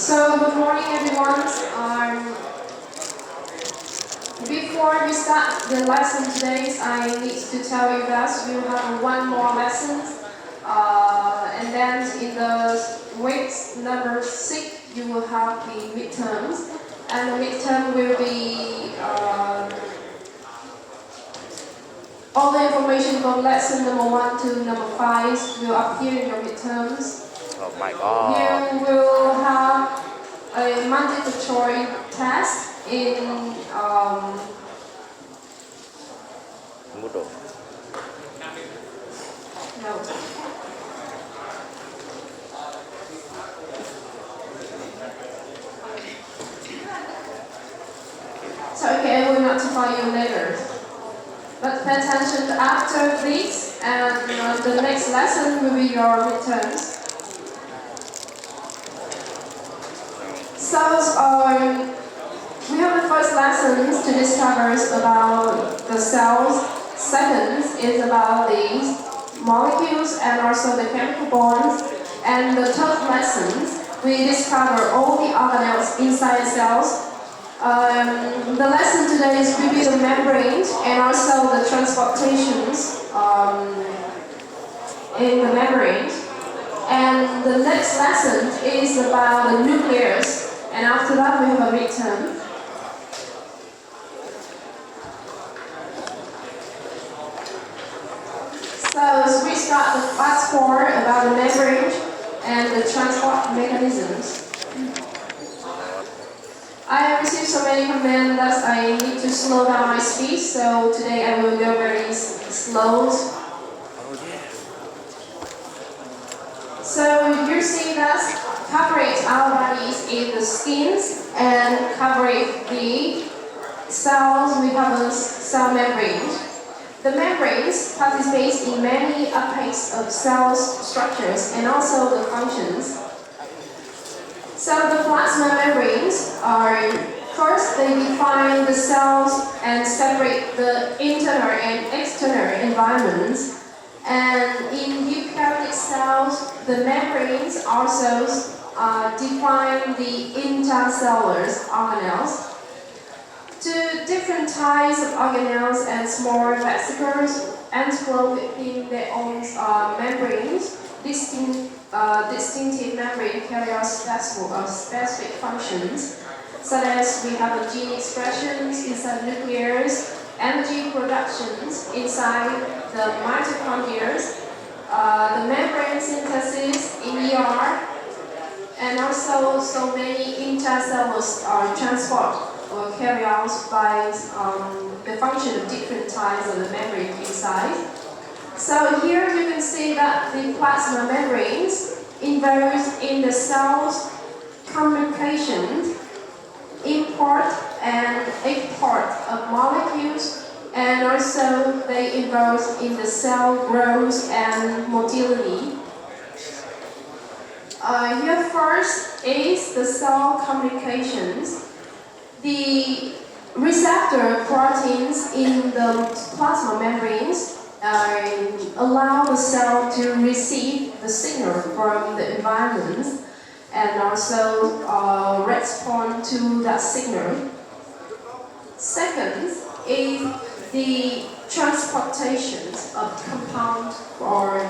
So good morning everyone. Before we start the lesson today, I need to tell you guys we will have one more lesson. And then in the week number 6, you will have the midterms. And the midterm will be all the information from lesson number 1 to number 5 will appear in your midterms. Oh my god. You will have a multiple choice test in Moodle. no. So okay, I will notify you later. But pay attention after this, and the next lesson will be your midterms. So we have the first lessons to discover about the cells. Second is about the molecules and also the chemical bonds. And the third lesson, we discover all the organelles inside cells. The lesson today is will be the membranes and also the transportations in the membranes. And the next lesson is about the nucleus. And after that, we have a midterm. So we start the class 4 about the membrane and the transport mechanisms. I have received so many comments that I need to slow down my speed, so today I will go very slow. So you see that covering our bodies in the skins and covering the cells, we have a cell membrane. The membranes participate in many aspects of cell structures and also the functions. So the plasma membranes are, first they define the cells and separate the internal and external environments. And in eukaryotic cells, the membranes also define the intercellular organelles. Two different types of organelles and small vesicles enclose within their own membranes. Distinctive membrane carry out specific functions, such as we have a gene expressions inside nucleus, energy productions inside the mitochondria, the membrane synthesis in ER, and also so many intercellular transport or carry out by the function of different types of the membrane inside. So here you can see that the plasma membranes involved in the cells communication, import and export of molecules, and also they involve in the cell growth and motility. Here first is the cell communications. The receptor proteins in the plasma membranes allow the cell to receive the signal from the environment and also respond to that signal. Second is the transportation of compound or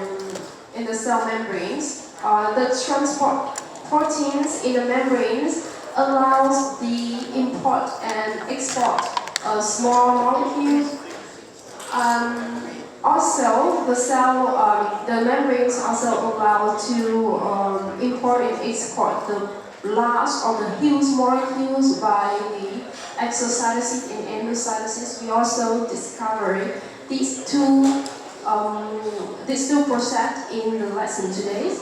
in the cell membranes. The transport proteins in the membranes allows the import and export of small molecules. Also, the membranes also allow to import and export the large or the huge molecules by the exocytosis and endocytosis. We also discovered these two processes in the lesson today.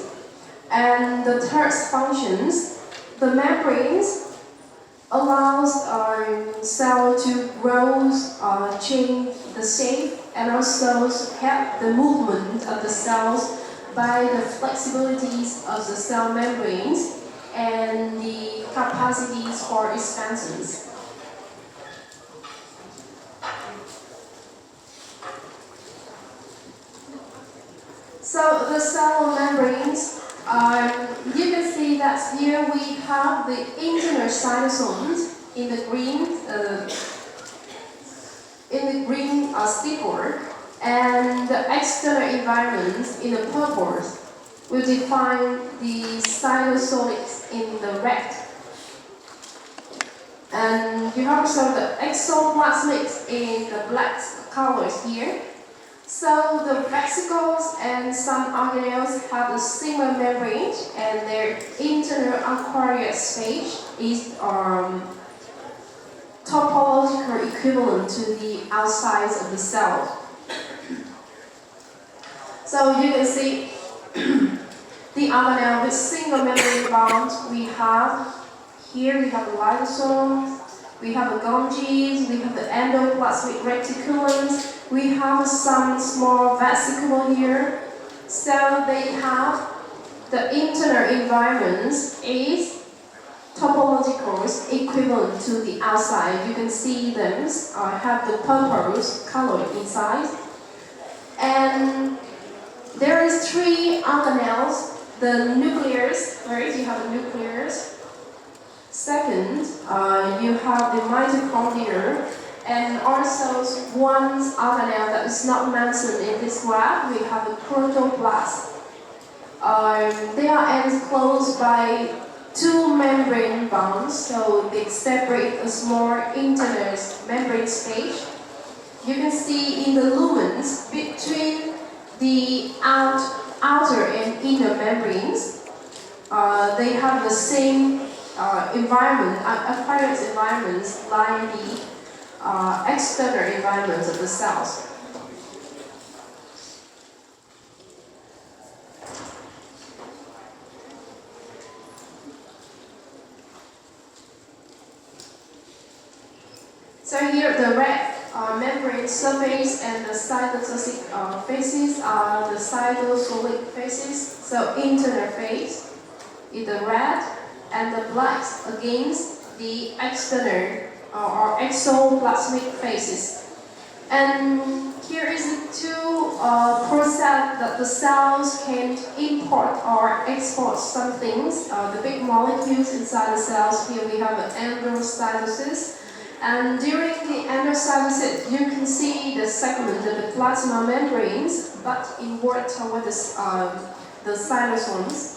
And the third functions, the membranes allows our cell to grow, change the shape, and also help the movement of the cells by the flexibilities of the cell membranes and the capacities for expansions. So the cell membranes You can see that here we have the internal cytosomes in the green sticker, and the external environments in the purple will define the cytosolics in the red. And you have also the exoplasmics in the black colors here. So the vesicles and some organelles have a similar membrane, and their internal aqueous stage is topological equivalent to the outside of the cell. So you can see the organelle with single membrane bond we have. Here we have the lysosome, we have the Golgi, we have the endoplasmic reticulums, we have some small vesicle here. So they have the internal environments is topological equivalent to the outside. You can see them have the purple color inside. And there is 3 organelles. The nucleus, first you have the nucleus. Second, you have the mitochondria, and also one organelle that is not mentioned in this graph. We have the protoplast. They are enclosed by 2 membrane bonds, so they separate a small internal membrane stage. You can see in the lumens between the outer and inner membranes, they have the same aqueous environments like the external environments of the cells. So here the red membrane surface and the cytosolic faces are the cytosolic faces. So internal phase is the red, and the blacks against the external or exoplasmic phases. And here is the 2 process that the cells can import or export some things. The big molecules inside the cells. Here we have an endocytosis. And during the endocytosis, you can see the segment of the plasma membranes, but inward toward the cytosomes.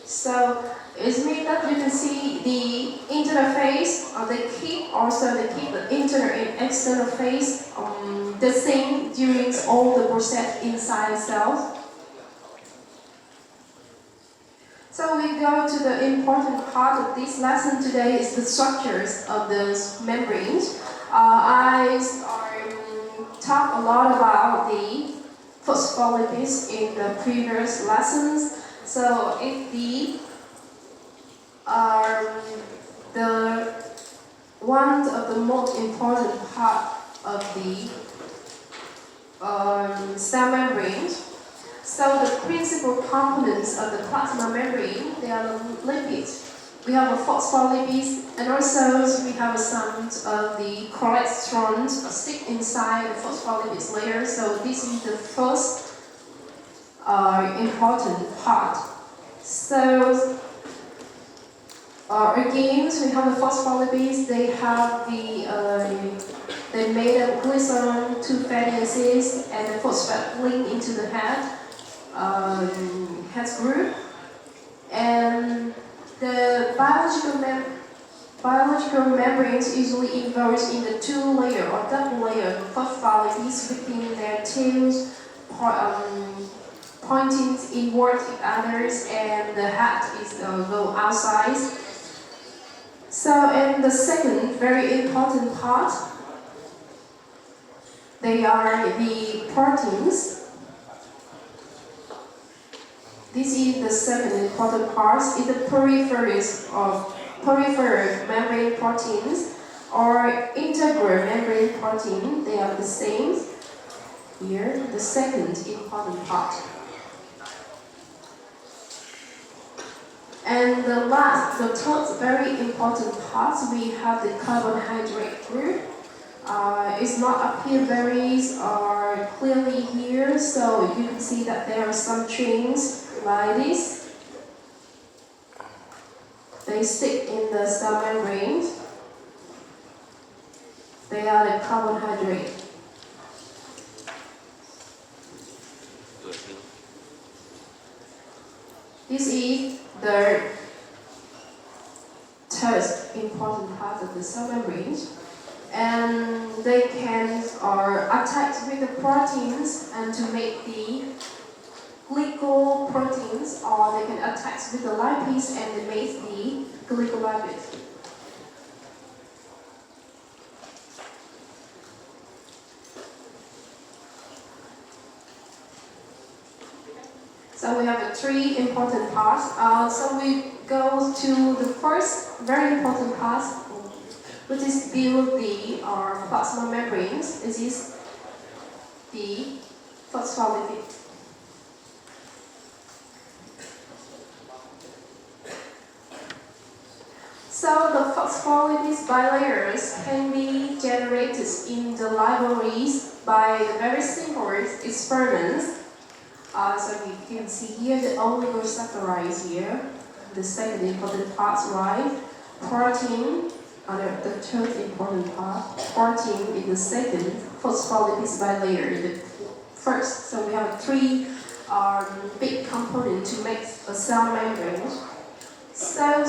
So it means that you can see the internal phase, they keep the internal and external phase the same during all the process inside the cells. So we go to the important part of this lesson today is the structures of those membranes. I talked a lot about the phospholipids in the previous lessons. So if the one of the most important part of the cell membrane. So the principal components of the plasma membrane, they are the lipids. We have the phospholipids, and also we have some of the cholesterol stick inside the phospholipids layer. So this is the first important part. So again, we have the phospholipids. They have they made of glycerol, 2 fatty acids, and the phosphate link into the head group. And the biological membranes usually involved in the 2-layer or double layer of phospholipids within their tails, pointing inward to others, and the head is go outside. So in the second very important part, they are the proteins. This is the second important part, is the peripheral membrane proteins or integral membrane protein. They are the same. Here, the second important part. And the third very important part, we have the carbohydrate group. It's not appear very clearly here, so you can see that there are some chains like this. they stick in the cell membrane. They are the carbohydrate. This is the third important part of the cell membrane, and they can attach with the proteins and to make the glycoproteins, or they can attach with the lipase and they make the glycolipid. So we have three important parts. So we go to the first very important part, which is build the plasma membranes. This is the phospholipid. So the phospholipids bilayers can be generated in the libraries by the very simple experiments. So you can see here the oligosaccharides here, the second important part, right? Protein, the third important part. Protein is the second, phospholipids bilayer the first. So we have three big components to make a cell membrane. So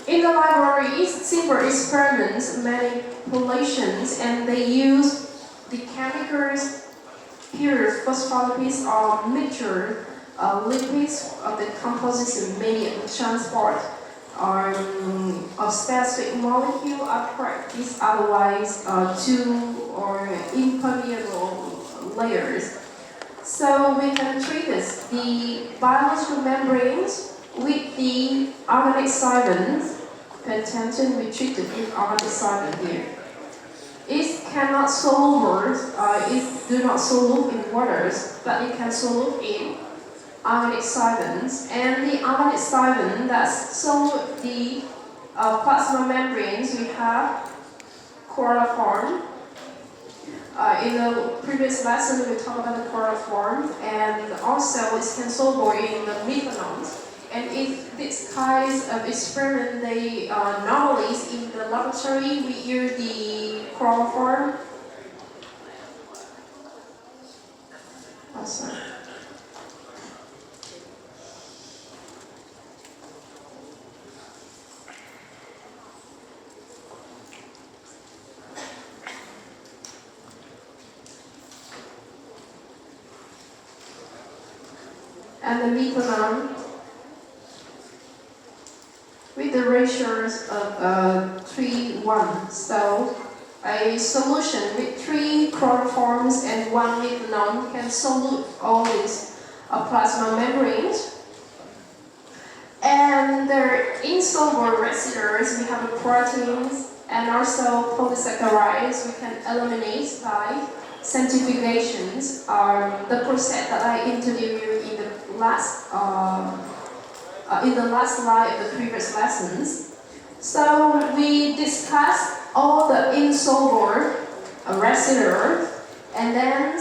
in the libraries, simple experiments, manipulations, and they use the chemicals. Here, phospholipids are mixture lipids of the composition medium transport of specific molecule apart these otherwise two or impermeable layers. So we can treat the biological membranes with the organic solvents. Pay attention, we treat it with organic solvent here. It cannot soluble, it do not solve in waters, but it can solve in organic solvents. And the organic solvent that solve the plasma membranes, we have chloroform. In the previous lesson, we talked about the chloroform, and also it's soluble in the methanol. And if this kind of experiment, they normally in the laboratory, we use the chloroform. Awesome. And the methanol with the ratios of 3:1. So a solution with 3 chloroforms and 1 methanol can solute all these plasma membranes. And the insoluble residues, we have the proteins and also polysaccharides we can eliminate by centrifugations, the process that I introduced in the last slide of the previous lessons. So we discussed all the insoluble residues, and then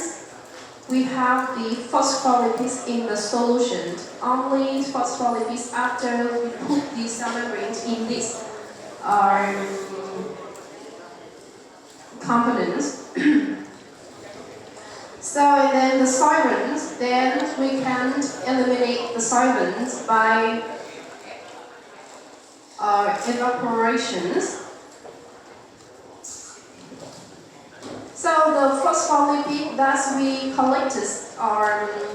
we have the phospholipids in the solution. Only phospholipids after we put the cell membranes in these components. So and then the solvents, then we can eliminate the solvents by evaporations. So the phospholipid that we collected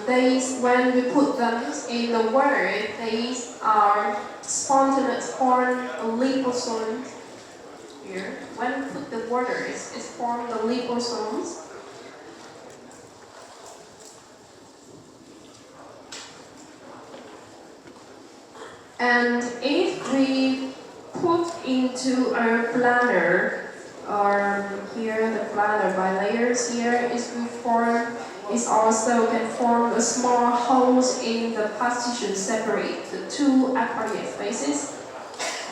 these when we put them in the water, these are spontaneous form liposomes here. When we put the water, it's formed the liposomes. And if we put into our planner, or here the planner by layers here is also can form a small holes in the partition separate the two aqueous phases.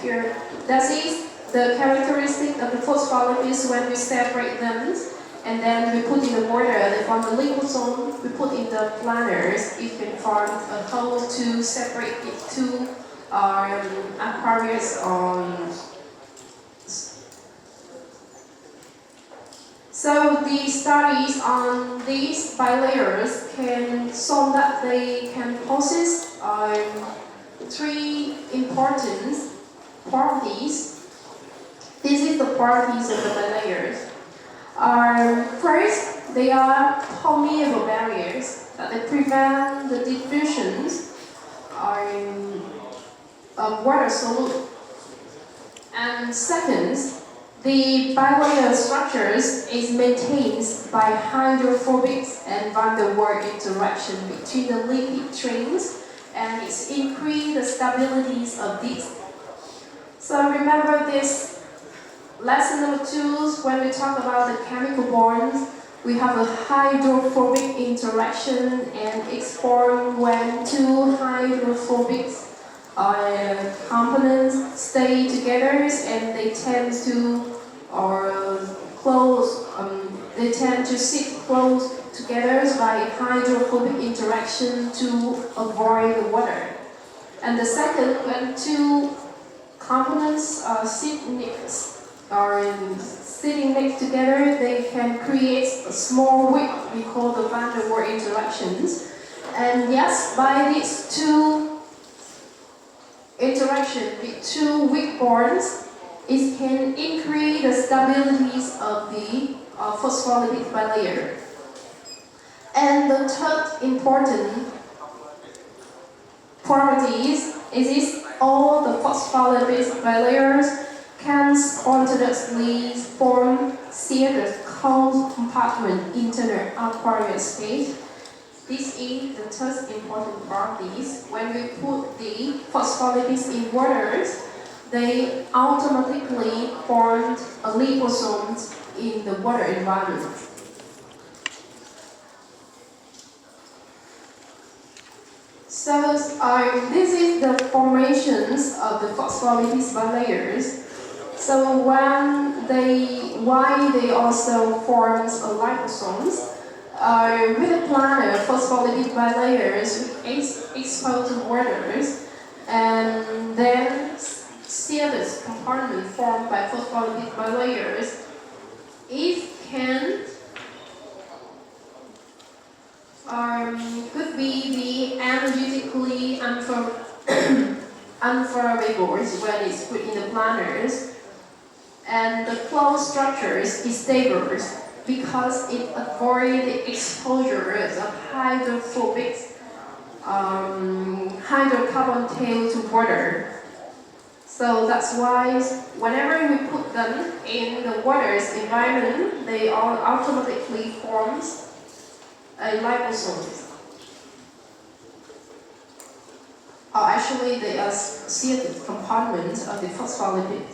Here, that is the characteristic of the phospholipids when we separate them. And then we put in the water, they form the liposome. We put in the planners, it can form a hole to separate the two aquarius So the studies on these bilayers can show that they can possess three important properties. This is the properties of the bilayers. First, they are permeable barriers that they prevent the diffusions of water solute. And second, the bilayer structures is maintained by hydrophobic and van der Waals interaction between the lipid trains, and it's increase the stabilities of these. So remember this lesson number 2, when we talk about the chemical bonds, we have a hydrophobic interaction, and it's formed when two hydrophobic components stay together, and they tend to they tend to sit close together by hydrophobic interaction to avoid the water. And the second, when two components are sitting next together, they can create a small wick we call the van der Waals interactions. And yes, by these two interaction with two weak bonds, it can increase the stabilities of the phospholipid bilayer. And the third important property is all the phospholipid bilayers can spontaneously form sealed cold compartment in the aqueous state. This is the third important properties. When we put the phospholipids in waters, they automatically form liposomes in the water environment. So this is the formations of the phospholipid bilayers. So why they also form liposomes? With the planar phospholipid bilayers exposed to waters, and then sealed compartment formed by phospholipid bilayers, it can could be the energetically unfavorable when it's put in the planars, and the closed structures is stable because it avoids the exposure of hydrophobic hydrocarbon tail to water. So that's why whenever we put them in the water's environment, they all automatically form a liposomes. Or actually, they are sealed compartments of the phospholipid.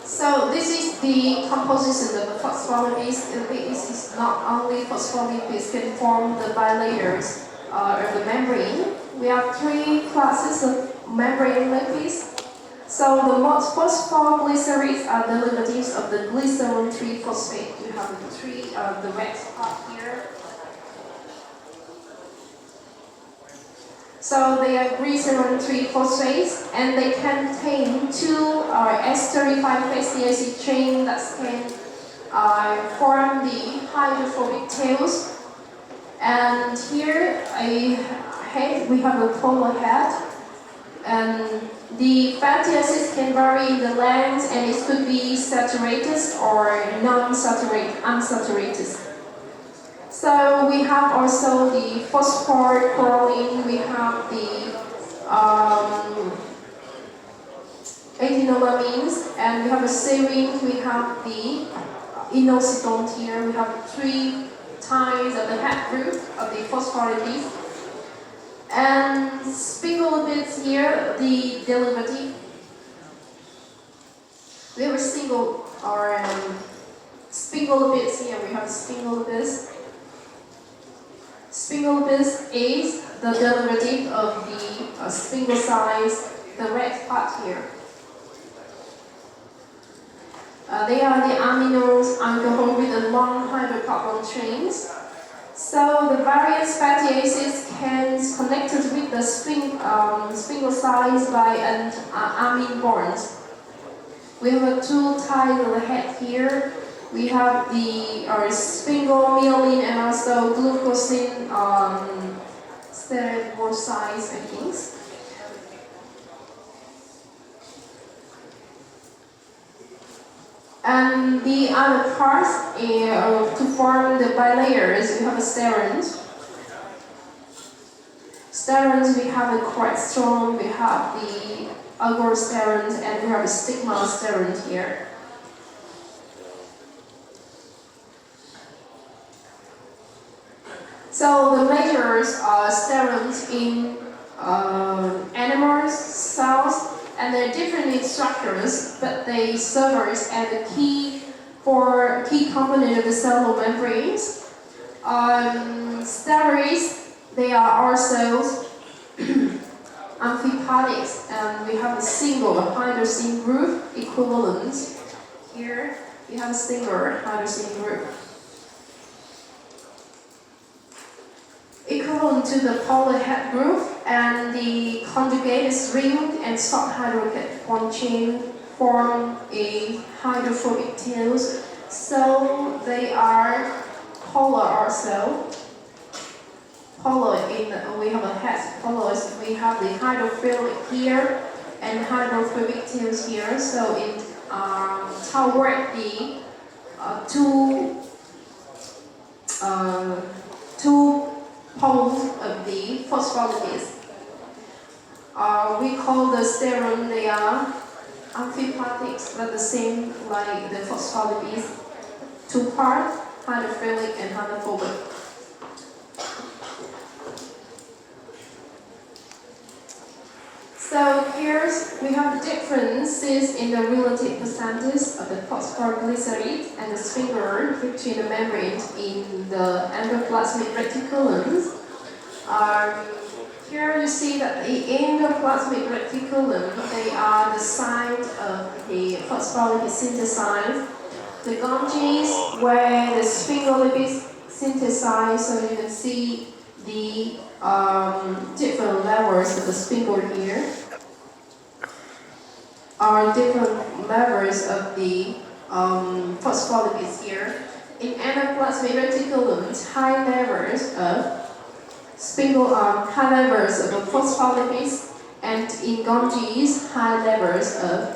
So this is the composition of the phospholipids. This is not only phospholipids can form the bilayers of the membrane. We have three classes of membrane lipids. So the phosphoglycerides are derivatives of the glycerin 3-phosphate. You have the red part here. So they are glycerin 3-phosphates, and they contain two S35 fatty acid chain that can form the hydrophobic tails. And here we have a polar head, and the fatty acids can vary in the length, and it could be saturated or unsaturated. So we have also the phosphor choline, we have the ethanolamines, and we have a serine, we have the inositol here, we have 3 times of the head group of the phospholipids. And sphingolipids here, the derivative. We have a single sphingolipids here, we have sphingolipids. Sphingolipids is the derivative of the sphingosides, the red part here. They are the amines alcohol with the long hydrocarbon chains. So the various fatty acids can connected with the sphingosides by an amine bond. We have 2 ties on the head here. We have the sphingomyelin and also glucosin stereosides, I think. And the other parts to form the bilayers, we have a sterins. Sterins, we have a cholesterol, we have the agorasterins, and we have a stigmasterins here. So the measures are sterins in animals, cells, and they're different in structures, but they serve as a key component of the cellular membranes. Steroids, they are also amphipathics, and we have a single hydrogen group equivalent. Here we have a single hydrogen group equivalent to the polar head group, and the conjugated ring and salt hydrocarbon chain form a hydrophobic tails. So they are polar also. Polar we have a head polar. We have the hydrophilic here and hydrophobic tails here. So it toward the two poles of the phospholipids. We call the serum, they are amphipathics, but the same like the phospholipids. 2 parts, hydrophilic and hydrophobic. So here we have differences in the relative percentages of the phosphoglyceride and the sphincter between the membranes in the endoplasmic reticulum. Here you see that the endoplasmic reticulum, they are the site of the phospholipid synthesize. The Golgi, where the sphingolipids synthesize, so you can see the different levels of the sphincter here. Are different levels of the phospholipids here. In endoplasmic reticulum, high levels of phospholipids, and in Golgi, high levels of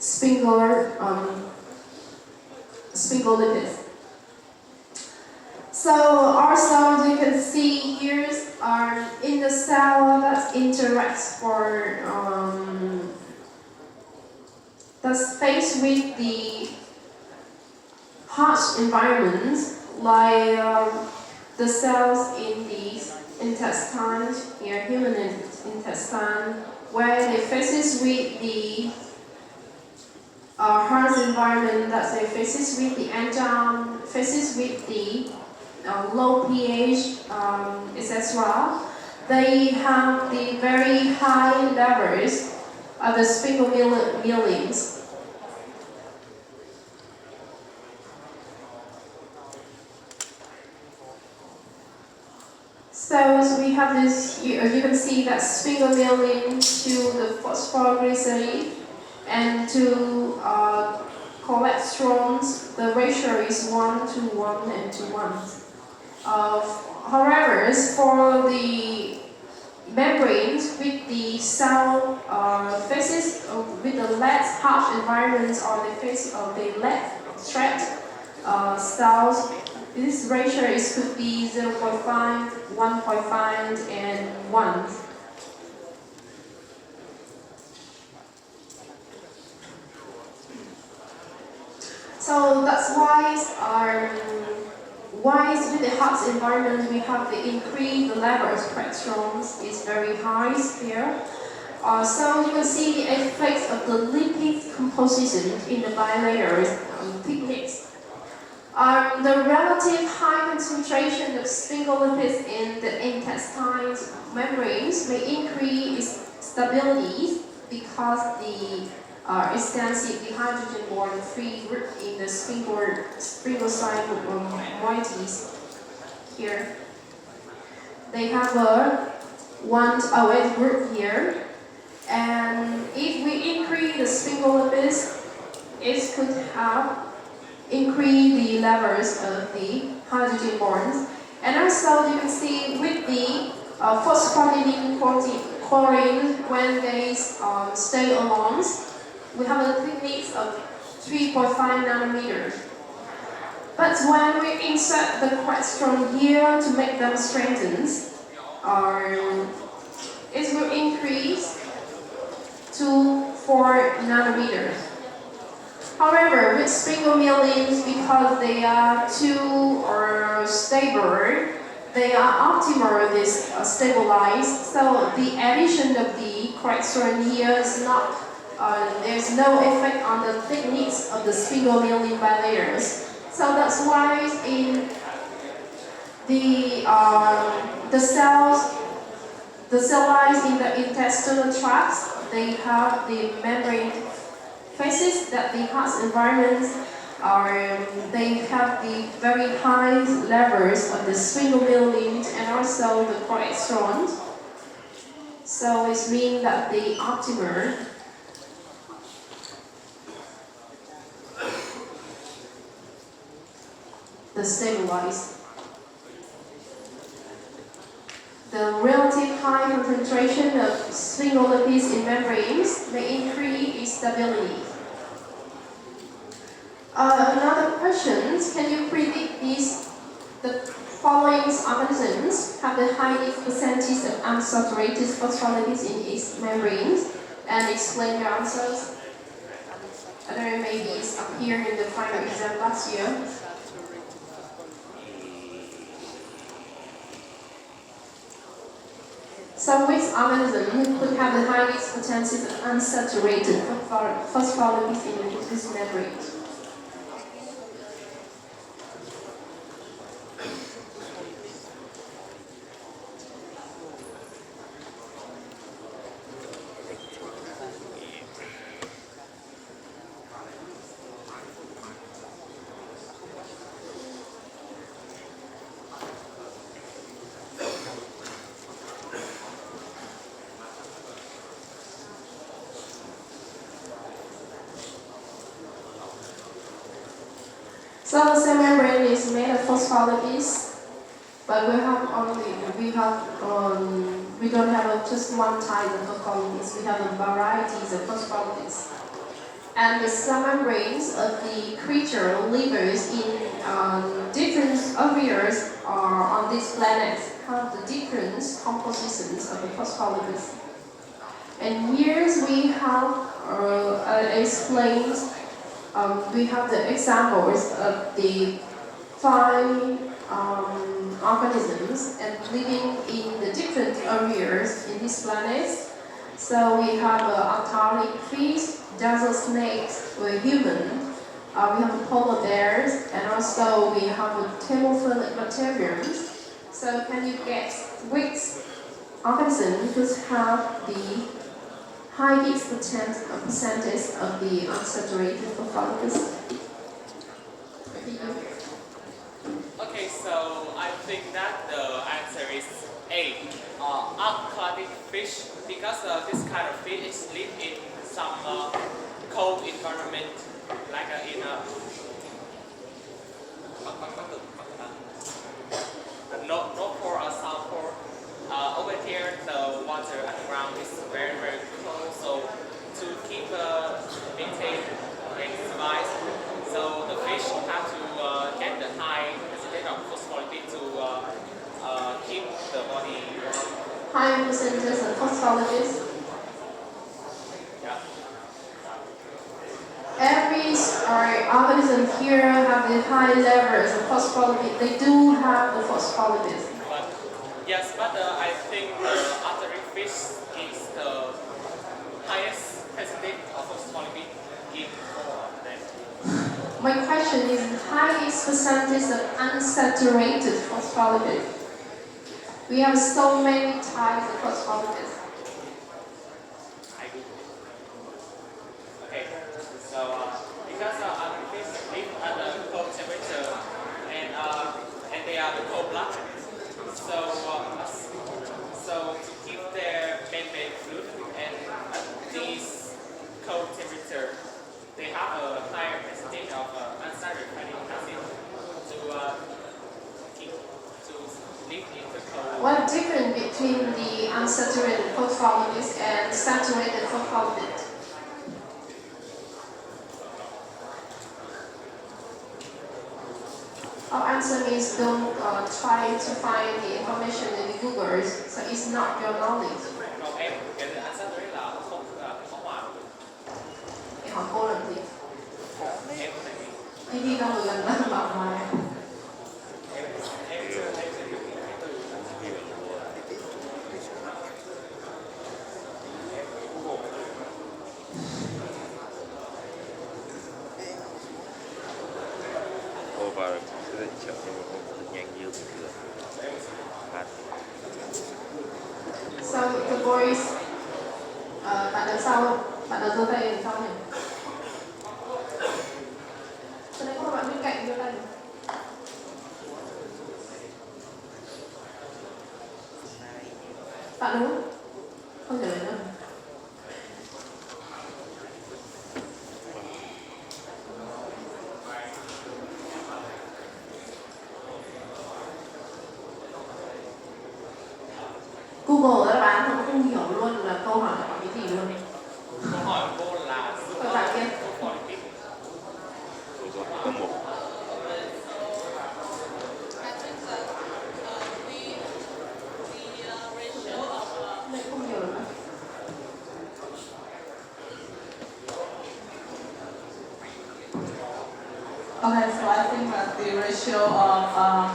sphingolipids. So also you can see here are in the cell that interacts that's faced with the harsh environments, like the cells in the intestine, here human intestine, where they faces with the harsh environment, that they faces with the enzyme, faces with the low pH, etc. They have the very high levels are the sphingomyelins. So we have this, you can see that sphingomyelin to the phosphoglyceride and to cholesterols, the ratio is 1 to 1 and to 1. However, for the membranes with the cell faces with the less harsh environments or the face of the less stressed cells, this ratio could be 0.5, 1.5, and 1. So that's why with the hot environment we have the increase the level of cholesterols is very high here. So you can see the effects of the lipid composition in the bilayer techniques. The relative high concentration of sphingolipids in the intestine membranes may increase stability because the extensive hydrogen-bond free group in the sphingoside moieties here. They have a 1OH group here, and if we increase the sphingolipids, it could have increase the levels of the hydrogen bonds. And also you can see with the phosphatidylcholine chlorine, when they stay alone, we have a thickness of 3.5 nanometers. But when we insert the cholesterol here to make them strengthen, it will increase to 4 nanometers. However, with sphingomyelins, because they are too stable, they are optimally stabilized. So the addition of the cholesterol here is not. There's no effect on the thickness of the sphingomyelin bilayers. So that's why in the cell lines in the intestinal tracts, they have the membrane faces that the host environments they have the very high levels of the sphingomyelin and also the cholesterol. So it means that the optimal the stabilized. The relative high concentration of sphingolipids in membranes may increase stability. Another question, can you predict the following organisms have the highest percentage of unsaturated phospholipids in its membranes, and explain your answers? I don't know, maybe it's appeared in the final exam last year. So which organism could have the highest percentage of unsaturated phospholipids in its membranes? So the cell membrane is made of phospholipids, but we don't have just one type of phospholipids. We have varieties of phospholipids. And the cell membranes of the creature livers in different areas on this planet have the different compositions of the phospholipids. And here we have explained. We have the examples of the 5 organisms and living in the different areas in this planet. So we have Antarctic fish, desert snakes, human. We have polar bears, and also we have thermophilic bacteria. So can you guess which organism could have the height is percentage of the unsaturated phospholipid. Okay, so I think that the answer is A, aquatic fish, because this kind of fish is live in some cold environment, like in a North Pole or South Pole. Over here, the water underground is very, very cold, so to keep maintain and survive, so the fish have to get the high percentage of phospholipid to keep the body warm. High percentage of phospholipids. Yeah. Every organism here have the high levels of phospholipid. They do have the phospholipids. But yes, but I think the artery fish is the highest percentage of phospholipid in all of them. My question is, highest percentage of unsaturated phospholipid. We have so many types of phospholipids. I do. Okay, so because artery fish live at a cold temperature and they are the cold blood, so to keep their membrane fluid and at this cold temperature, they have a higher percentage of unsaturated fatty acid to keep to live in the cold. What difference between the unsaturated phospholipids and saturated phospholipids? Our answer means don't try to find the information in the Google, so it's not your knowledge. Còn em cái unsaturated là không có hòa. Em hỏi cô làm gì? Em có thể Đi đâu rồi gần đó bảo ngoài. em chưa thấy cái từ Cô vào cái chợ nhanh như bình thường. Phát. So the boys, bạn đằng sau, bạn đằng giơ tay đằng sau nhỉ? Cho nên các bạn bên cạnh giơ tay. Bạn đúng không? Không trả lời nữa. Google đáp án cũng không hiểu luôn là câu hỏi là cái gì luôn. câu hỏi của cô là Các bạn kia. phospholipid. Cô có một. Này không hiểu nữa. Okay, so I think that the ratio of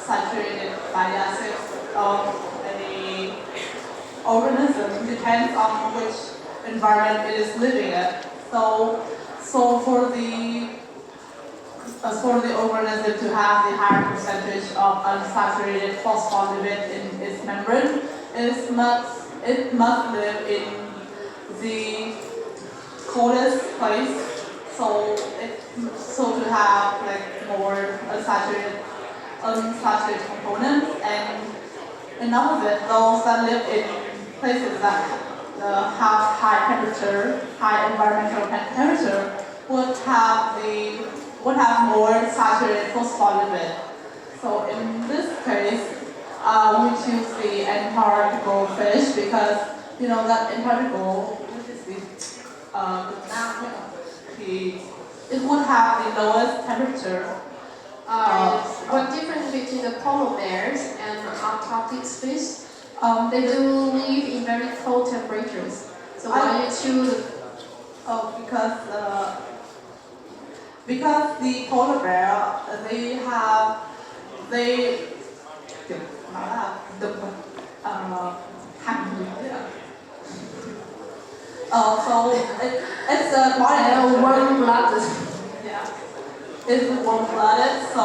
saturated fatty acids of any organism depends on which environment it is living in. So for the organism to have the higher percentage of unsaturated phospholipid in its membrane, it must live in the coldest place. So to have like more unsaturated components, and enough of it, those that live in places that have high environmental temperature would have more saturated phospholipid. So in this case, we choose the Antarctical fish because you know that Antarctical, what is it would have the lowest temperature. What difference between the polar bears and Antarctic fish? They do live in very cold temperatures. So why you choose? Because the polar bear it's a body warm-blooded. Yeah, it's warm-blooded, so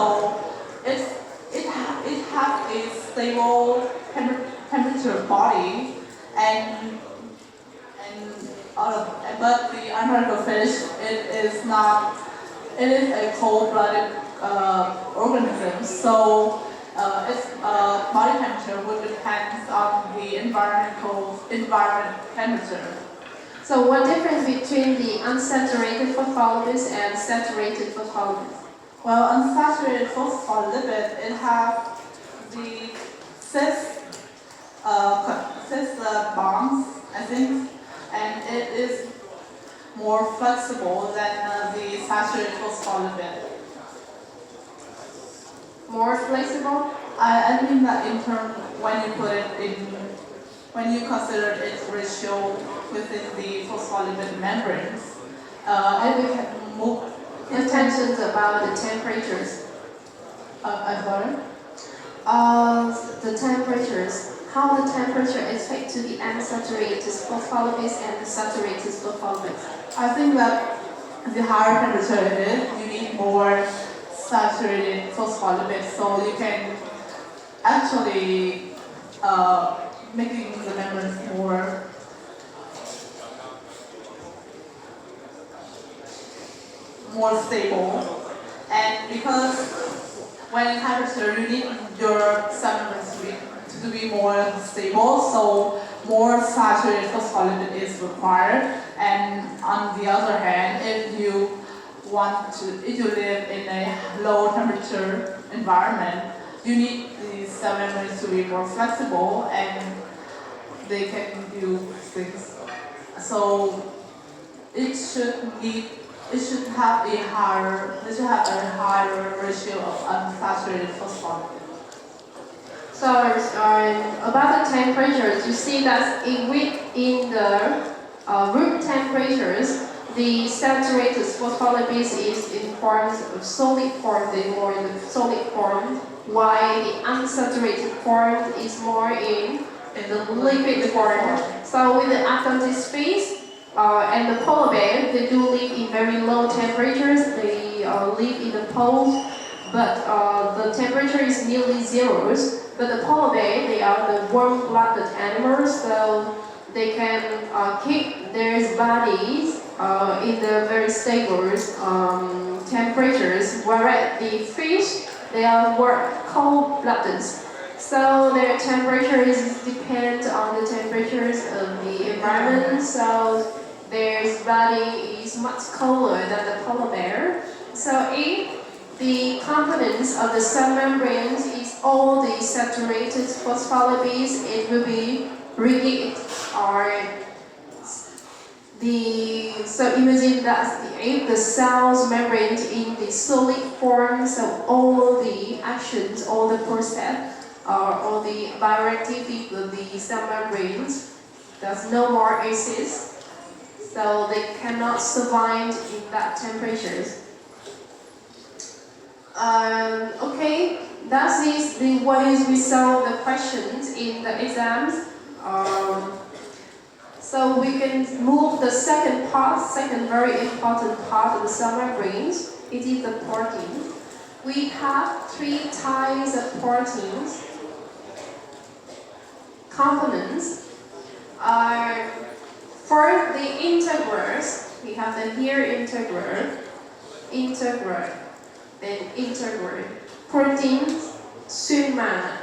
it has a stable temperature body, and but the unhydrophilic fish, it is a cold-blooded organism, so its body temperature would depend on the environment temperature. So what difference between the unsaturated phospholipid and saturated phospholipid? Well, unsaturated phospholipid, it has the cis bonds, I think, and it is more flexible than the saturated phospholipid. More flexible? I mean that in terms when you consider its ratio within the phospholipid membranes, And we have move intentions about the temperatures. I'm sorry. The temperatures. How the temperature is affect to the unsaturated phospholipids and the saturated phospholipids. I think that the higher temperature it is, you need more saturated phospholipids, so you can actually making the membranes more stable. And because when in temperature you need your cell membranes to be more stable, so more saturated phospholipid is required. And on the other hand, if you live in a low temperature environment, you need the cell membranes to be more flexible and they can do things. So it should have a higher ratio of unsaturated phospholipid. So about the temperatures, you see that in the room temperatures, the saturated phospholipids is in forms of solid form, they're more in the solid form, while the unsaturated form is more in the liquid form. So with the Atlantis phase and the polar bear, they do live in very low temperatures, they live in the poles, but the temperature is nearly zeros. But the polar bear, they are the warm-blooded animals, so they can keep their bodies in the very stable temperatures, whereas the fish, they are cold-blooded. So their temperature is depend on the temperatures of the environment, so their body is much colder than the polar bear. So if the components of the cell membranes is all the saturated phospholipids, it will be rigid or so imagine that if the cell's membrane in the solid form, so all the actions, all the process, all the bioactivity of the cell membranes, there's no more acids, so they cannot survive in that temperatures. Okay, that is the ways we solve the questions in the exams. So we can move the second very important part of the cell membranes. It is the protein. We have three types of proteins. Components are for the integrals. We have the here integral, then integral. Proteins Schumann.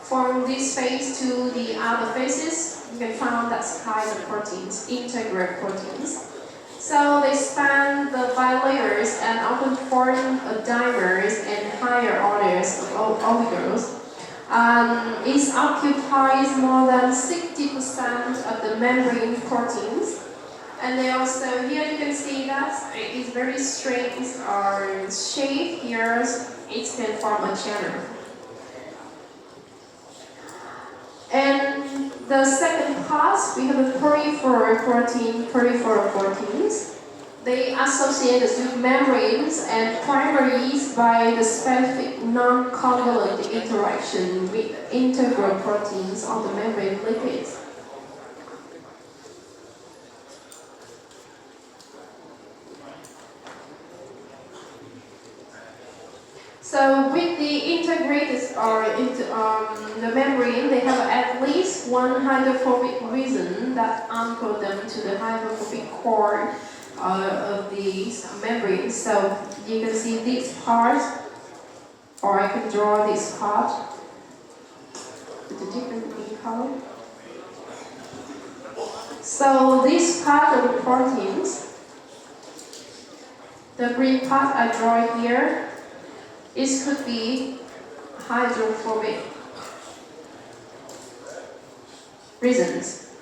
From this phase to the other phases, you can find that kind of proteins, integral proteins. So they span the bilayers and often form dimers and higher orders of oligos. It occupies more than 60% of the membrane proteins. And they also, here you can see that it is very straight or shape. Here it can form a channel. And the second part, we have a peripheral proteins. They associate with membranes and primaries by the specific non-covalent interaction with integral proteins on the membrane lipids. So with the integrated or the membrane, they have at least one hydrophobic resin that anchor them to the hydrophobic core of the membrane. So you can see this part, or I can draw this part with a different color. So this part of the proteins, the green part I draw here, it could be hydrophobic resins.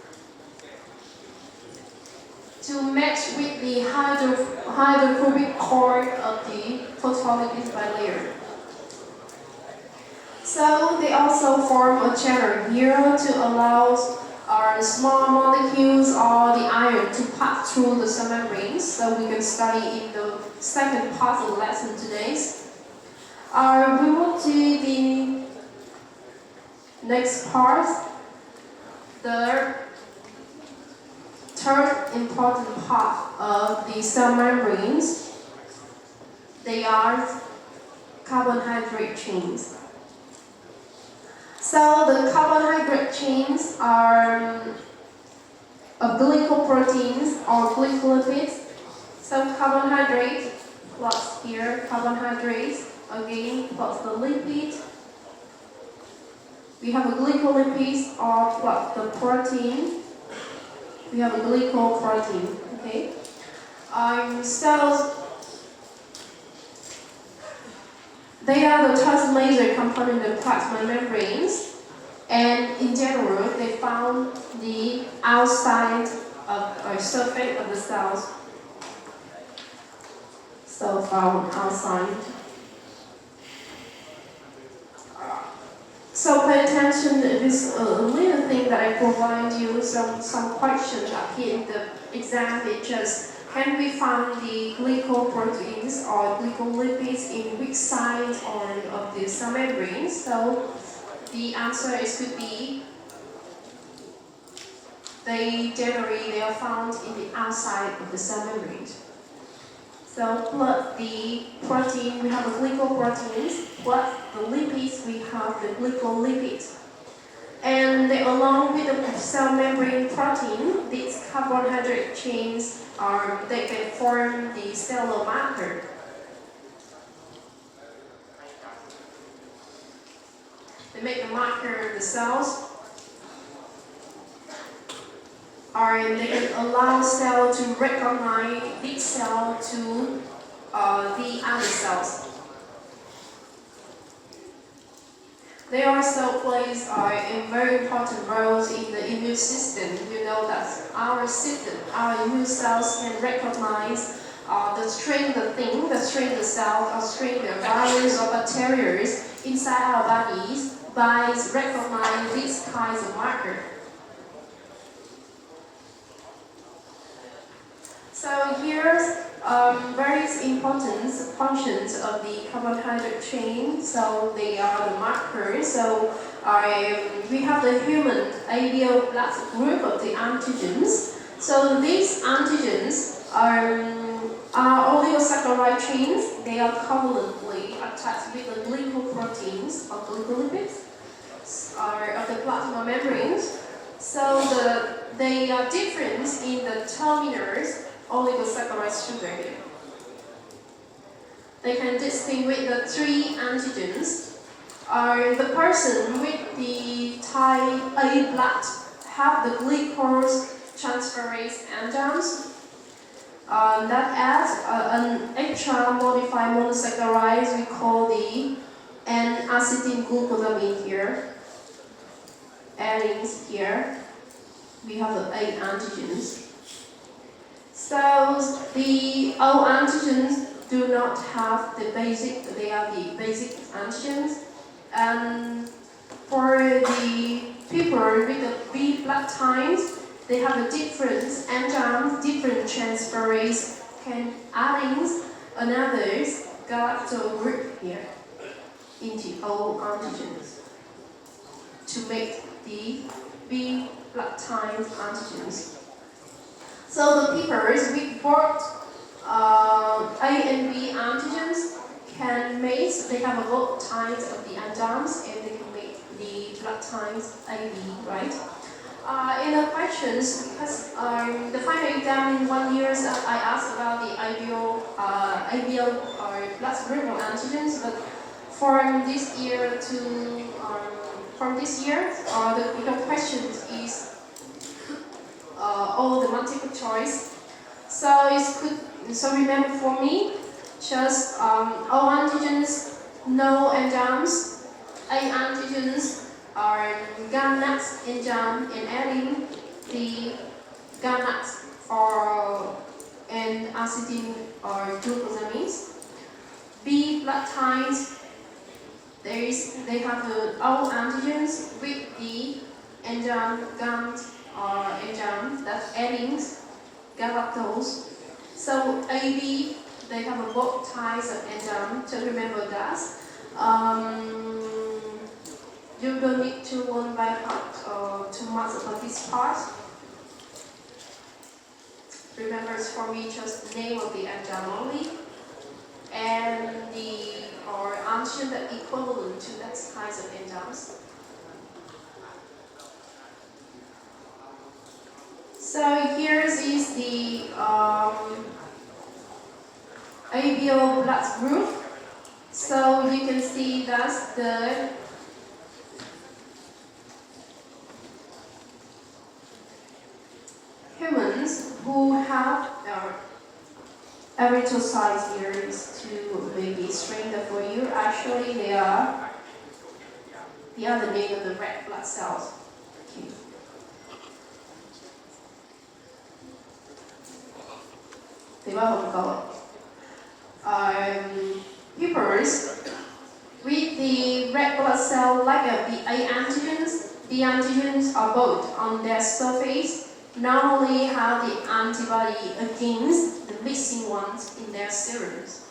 To match with the hydrophobic core of the phospholipid bilayer. So they also form a channel here to allow our small molecules or the iron to pass through the cell membranes. So we can study in the second part of the lesson today. We will do the next part, the third important part of the cell membranes. They are carbohydrate chains. So the carbohydrate chains are glycoproteins or glycolipids. So carbohydrate plus here carbohydrates again plus the lipid. We have a glycolipids or plus the protein. We have a glycoprotein. Okay. Cells. They are the translator component of plasma membranes, and in general, they found the outside of or surface of the cells. So found outside. So pay attention to this little thing that I provide you some questions up here in the exam. It just can we find the glycoproteins or glycolipids in which side of the cell membrane? So the answer could be they are found in the outside of the cell membrane. So plus the protein, we have the glycoproteins, plus the lipids, we have the glycolipids. And along with the cell membrane protein, these carbohydrate chains they can form the cellular marker. They make a marker of the cells, and they can allow cell to recognize this cell to the other cells. They also plays a very important roles in the immune system. You know that our system, our immune cells can recognize the strain the thing, the strain the cell, or strain the virus or bacteria inside our bodies by recognizing these kinds of markers. So here's various important functions of the carbohydrate chain. So they are the markers. So we have the human ABO blood group of the antigens. So these antigens are oligosaccharide chains. They are covalently attached with the glycoproteins or glycolipids of the plasma membranes. So they are different in the terminals oligosaccharide sugar here. They can distinguish the three antigens. The person with the type A blood have the glucose transferase enzymes that adds an extra modified monosaccharide we call the N-acetylglucosamine here. Adding here, we have the 8 antigens. So the O antigens do not have the basic, they are the basic antigens. And for the people with the B blood types, they have a different enzymes, different transferase adding another galactose group here into O antigens to make the B blood type antigens. So the people with both A and B antigens can make they have both types of the enzymes and they can make the blood types AB, right? In the questions, because the final exam in 1 year, I asked about the ABO or blood group of antigens, but from this year, the questions is all the multiple choice. So so remember for me, just all antigens, no enzymes, A antigens are GANAX enzyme and adding the GANAX and acetylene or glucosamines. B blood types, they have all antigens with the enzyme GANT or enzyme that adding galactose. So AB, they have both types of enzyme, so remember that. You don't need to learn by heart or too much about this part. Remember, it's for me just the name of the enzyme only, and the antigen that equivalent to that kinds of enzymes. So here is the ABO blood group. So you can see that's the humans who have erythrocytes. Here is two baby stranger for you. Actually, they are the name of the red blood cells. Okay. Thì bao gồm câu pupils with the red blood cell like the A antigens. The antigens are both on their surface. Normally have the antibody against the missing ones in their serums.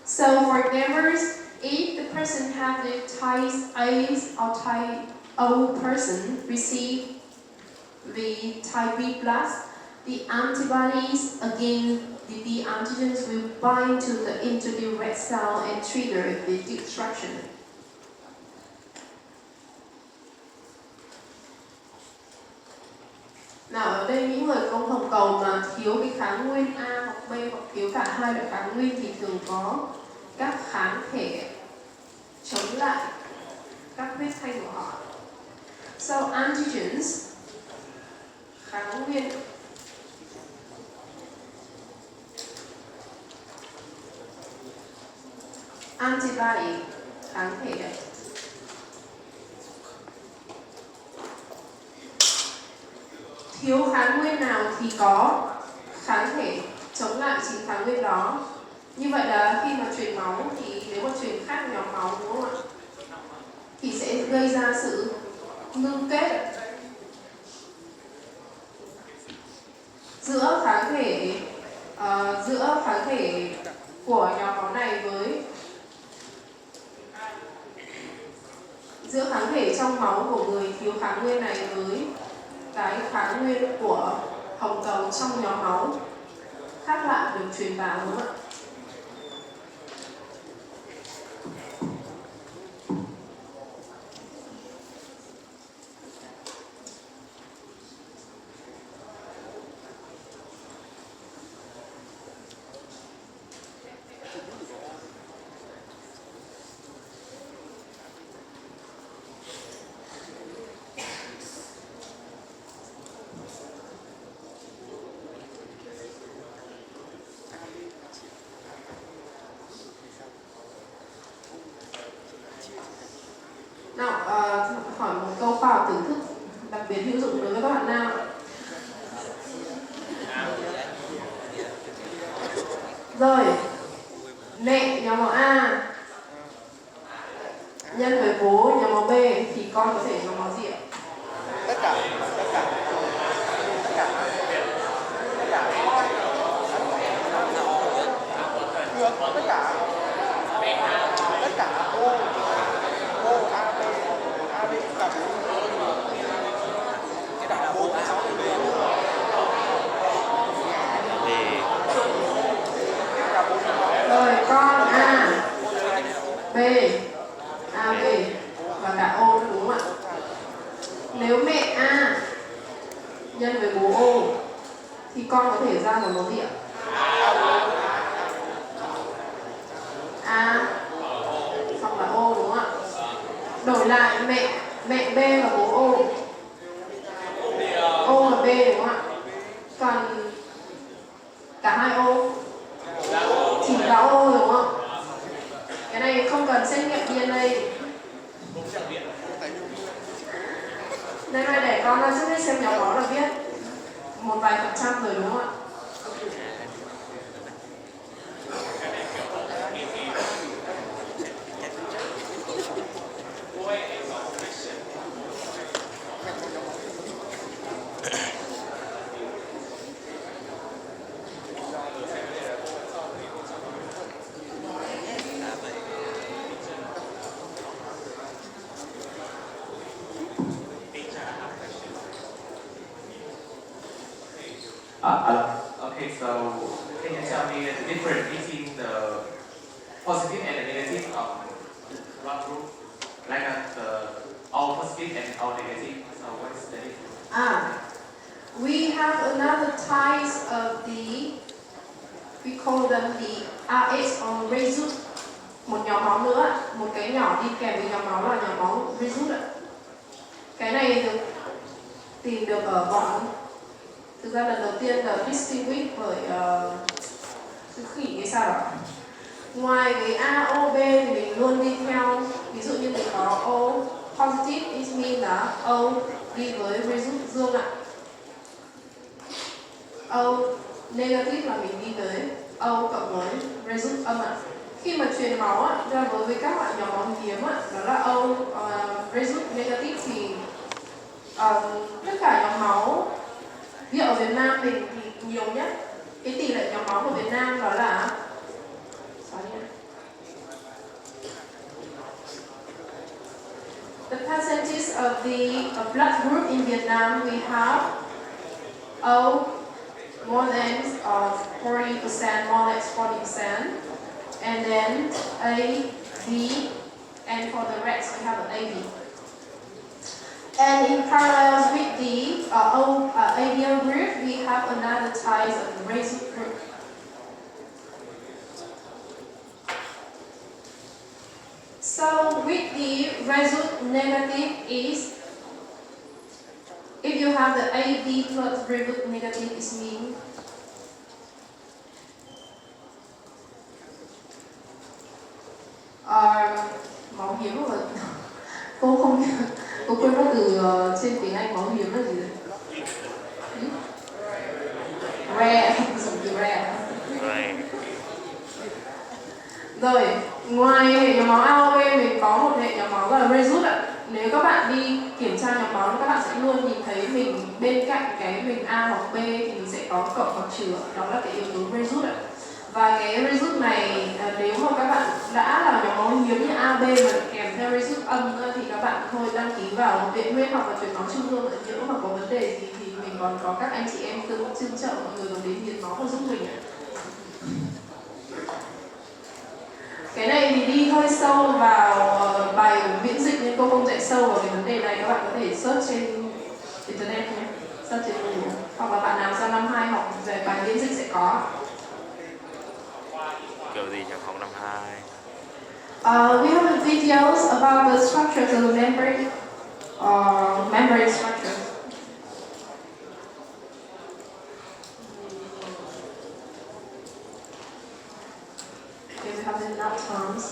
So for members, if the person have the type A or type O person receive the type B plus, the antibodies against the B antigens will bind into the red cell and trigger the destruction. Nào ở đây những người có hồng cầu mà thiếu cái kháng nguyên A hoặc B hoặc thiếu cả hai loại kháng nguyên thì thường có các kháng thể chống lại các vết thanh của họ. So antigens, kháng nguyên, antibody, kháng thể. Thiếu kháng nguyên nào thì có kháng thể chống lại chính kháng nguyên đó. Như vậy là khi mà truyền máu thì nếu mà truyền khác nhóm máu, đúng không ạ? Thì sẽ gây ra sự ngưng kết giữa kháng thể của nhóm máu này với giữa kháng thể trong máu của người thiếu kháng nguyên này với cái kháng nguyên của hồng cầu trong nhóm máu khác lại được truyền vào, đúng không ạ? Nào, hỏi một câu khoa học tưởng thức đặc biệt hữu dụng đối với các bạn nam. Rồi, mẹ nhóm máu A nhân với bố nhóm máu B thì con có thể nhóm máu gì ạ? Tất cả thì Rồi, con A A, B và cả O đúng không ạ? Nếu mẹ A nhân với bố O thì con có thể ra một mẫu gì ạ? A xong là O đúng không ạ? Đổi lại mẹ B và bố O. O và B đúng không ạ? Còn cả hai O chỉ là O đúng không? Cái này không cần xét nghiệm DNA. Đây mai để con ra trước hết xem nhóm máu là biết một vài % rồi đúng không ạ? Okay, so can you tell me the difference between the positive and the negative of blood group? Like the all positive and all negative. So what is the difference? We have another types of we call them the RH or result. Một nhóm máu nữa, một cái nhỏ đi kèm với nhóm máu là nhóm máu result ạ. Cái này được tìm được ở bọn, thực ra lần đầu tiên là distinguish bởi sư khỉ hay sao đó. Ngoài cái A, O, B thì mình luôn đi theo, ví dụ như mình có O positive, it means là O đi với result dương ạ. O negative là mình đi tới O cộng với result âm ạ. Khi mà truyền máu á, ra với các loại nhóm máu hiếm á, đó là O result negative thì tất cả nhóm máu, ví dụ ở Việt Nam mình thì nhiều nhất cái tỷ lệ nhóm máu của Việt Nam đó là the percentage of the blood group in Vietnam we have O more than 40%, more than 40%, and then A, B, and for the rest we have an AB. And in parallel with the ABL group, we have another type of result group. So with the result negative is, if you have the AB plus result negative is mean máu hiếm rồi. Cô không cô quên mất từ trên tiếng Anh máu hiếm là gì rồi? Rare, dùng từ rare. Rồi, ngoài hệ nhóm máu A, B mình có một hệ nhóm máu là result ạ. Nếu các bạn đi kiểm tra nhóm máu, các bạn sẽ luôn nhìn thấy mình bên cạnh cái mình A hoặc B thì mình sẽ có cộng hoặc trừ, đó là cái yếu tố result ạ. Và cái result này nếu mà các bạn đã là nhóm máu hiếm như AB mà kèm theo result âm nữa thì các bạn thôi đăng ký vào viện huyết hoặc là truyền máu trung ương, nếu mà có vấn đề gì thì mình còn có các anh chị em tương trợ mọi người đến hiến máu và giúp mình ạ. Cái này thì đi hơi sâu vào bài miễn dịch nên cô không chạy sâu vào cái vấn đề này, các bạn có thể search trên internet nhé, search trên Google hoặc là bạn nào sang năm 2 học về bài miễn dịch sẽ có. Kiểu gì trong học năm 2? We have videos about the structures of the membrane, membrane structure. Okay, we have enough terms.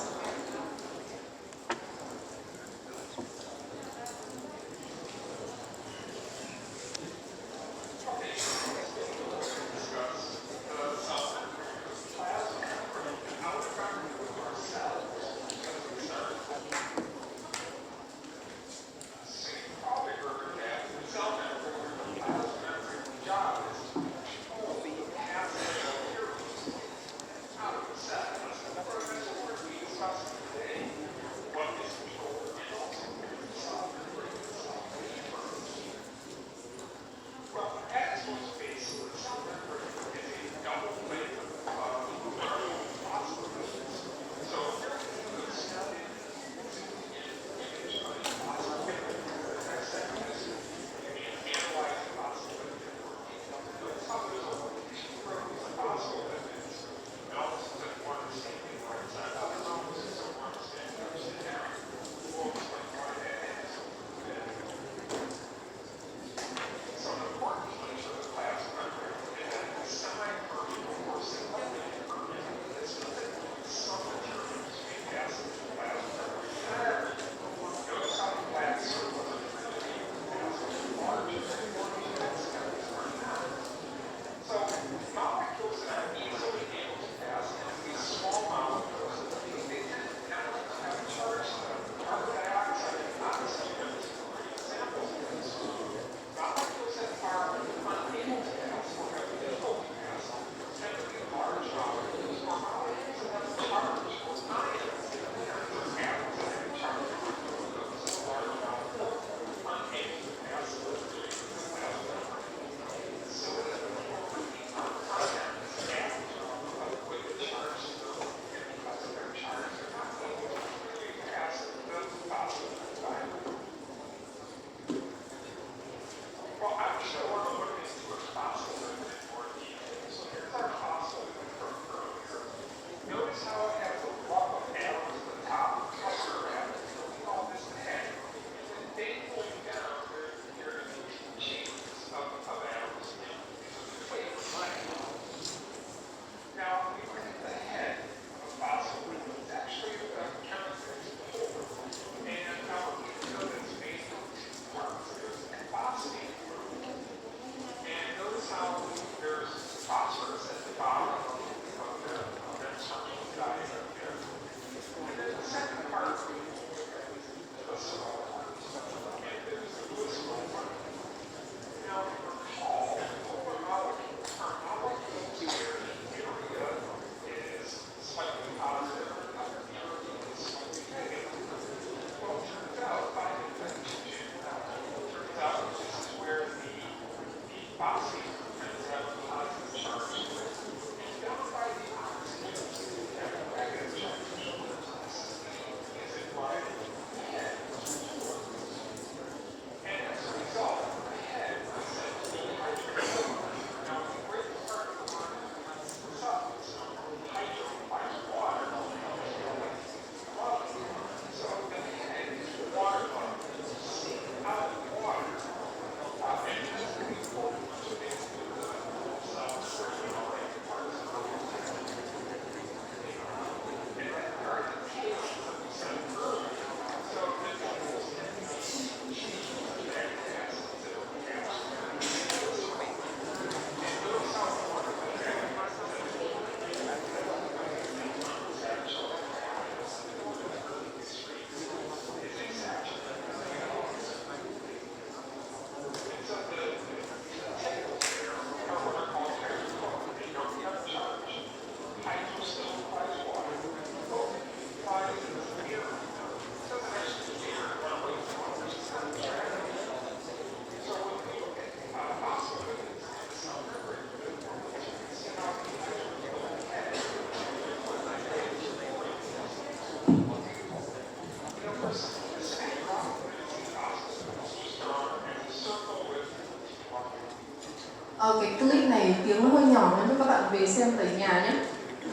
này tiếng nó hơi nhỏ nên cho các bạn về xem tại nhà nhé.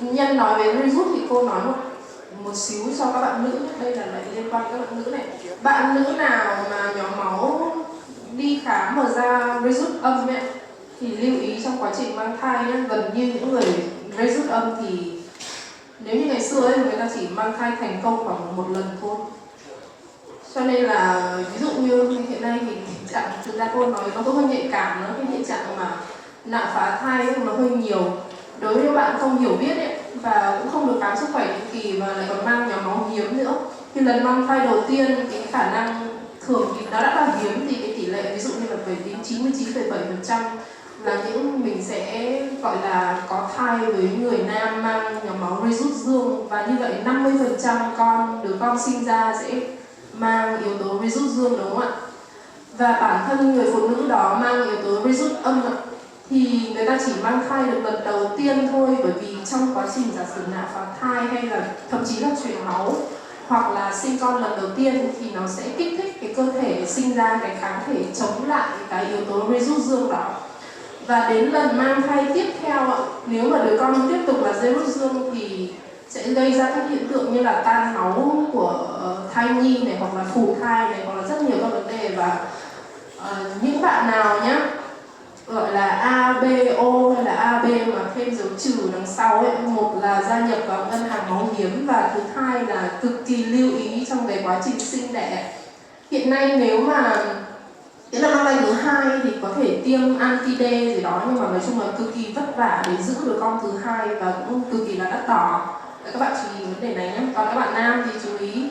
Nhân nói về virus thì cô nói một xíu cho các bạn nữ. Đây là lại liên quan các bạn nữ này. Bạn nữ nào mà nhóm máu đi khám mà ra virus âm ấy, thì lưu ý trong quá trình mang thai nhé, gần như những người virus âm thì nếu như ngày xưa ấy, người ta chỉ mang thai thành công khoảng một lần thôi. Cho nên là ví dụ như hiện nay thì tình trạng, thực ra cô nói nó cũng hơi nhạy cảm, nó cái hiện trạng mà nạo phá thai ấy, nó hơi nhiều. Đối với các bạn không hiểu biết ấy, và cũng không được khám sức khỏe định kỳ và lại còn mang nhóm máu hiếm nữa, thì lần mang thai đầu tiên cái khả năng thường thì nó đã là hiếm thì cái tỷ lệ ví dụ như là về đến 99,7% là những mình sẽ gọi là có thai với người nam mang nhóm máu virus dương, và như vậy 50% đứa con sinh ra sẽ mang yếu tố virus dương, đúng không ạ? Và bản thân người phụ nữ đó mang yếu tố virus âm ạ, thì người ta chỉ mang thai được lần đầu tiên thôi, bởi vì trong quá trình giả sử nạo phá thai hay là thậm chí là chuyển máu hoặc là sinh con lần đầu tiên thì nó sẽ kích thích cái cơ thể sinh ra cái kháng thể chống lại cái yếu tố virus dương đó. Và đến lần mang thai tiếp theo ạ, nếu mà đứa con tiếp tục là virus dương thì sẽ gây ra các hiện tượng như là tan máu của thai nhi này, hoặc là phù thai này, hoặc là rất nhiều các vấn đề. Và những bạn nào nhá gọi là ABO hay là AB mà thêm dấu trừ đằng sau ấy, một là gia nhập vào ngân hàng máu hiếm, và thứ hai là cực kỳ lưu ý trong cái quá trình sinh đẻ. Hiện nay nếu mà cái lần mang thai thứ hai thì có thể tiêm anti-D gì đó, nhưng mà nói chung là cực kỳ vất vả để giữ được con thứ hai và cũng cực kỳ là đắt đỏ. Các bạn chú ý vấn đề này nhé. Còn các bạn nam thì chú ý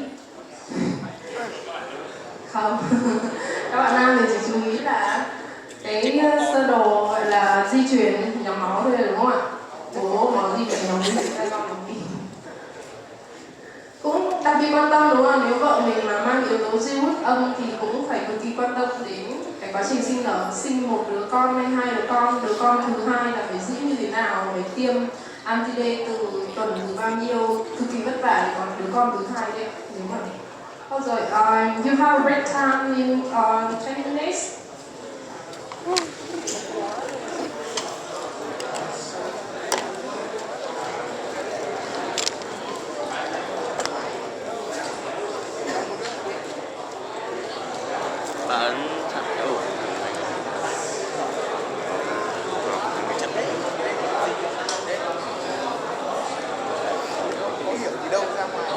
không. Các bạn nam thì chỉ chú ý là cái sơ đồ gọi là di chuyển nhóm máu thôi, đúng không ạ? Bố nó di chuyển nhóm máu cũng đặc biệt quan tâm, đúng không? Nếu vợ mình mà mang yếu tố virus âm thì cũng phải cực kỳ quan tâm đến cái quá trình sinh nở, sinh một đứa con hay hai đứa con thứ hai là phải giữ như thế nào, phải tiêm anti-D từ tuần từ bao nhiêu, cực kỳ vất vả. Để còn đứa con thứ hai đấy, đúng không? Rồi, you have a break time in 20 minutes. Bạn thật đâu. Có hiểu gì đâu ra ngoài.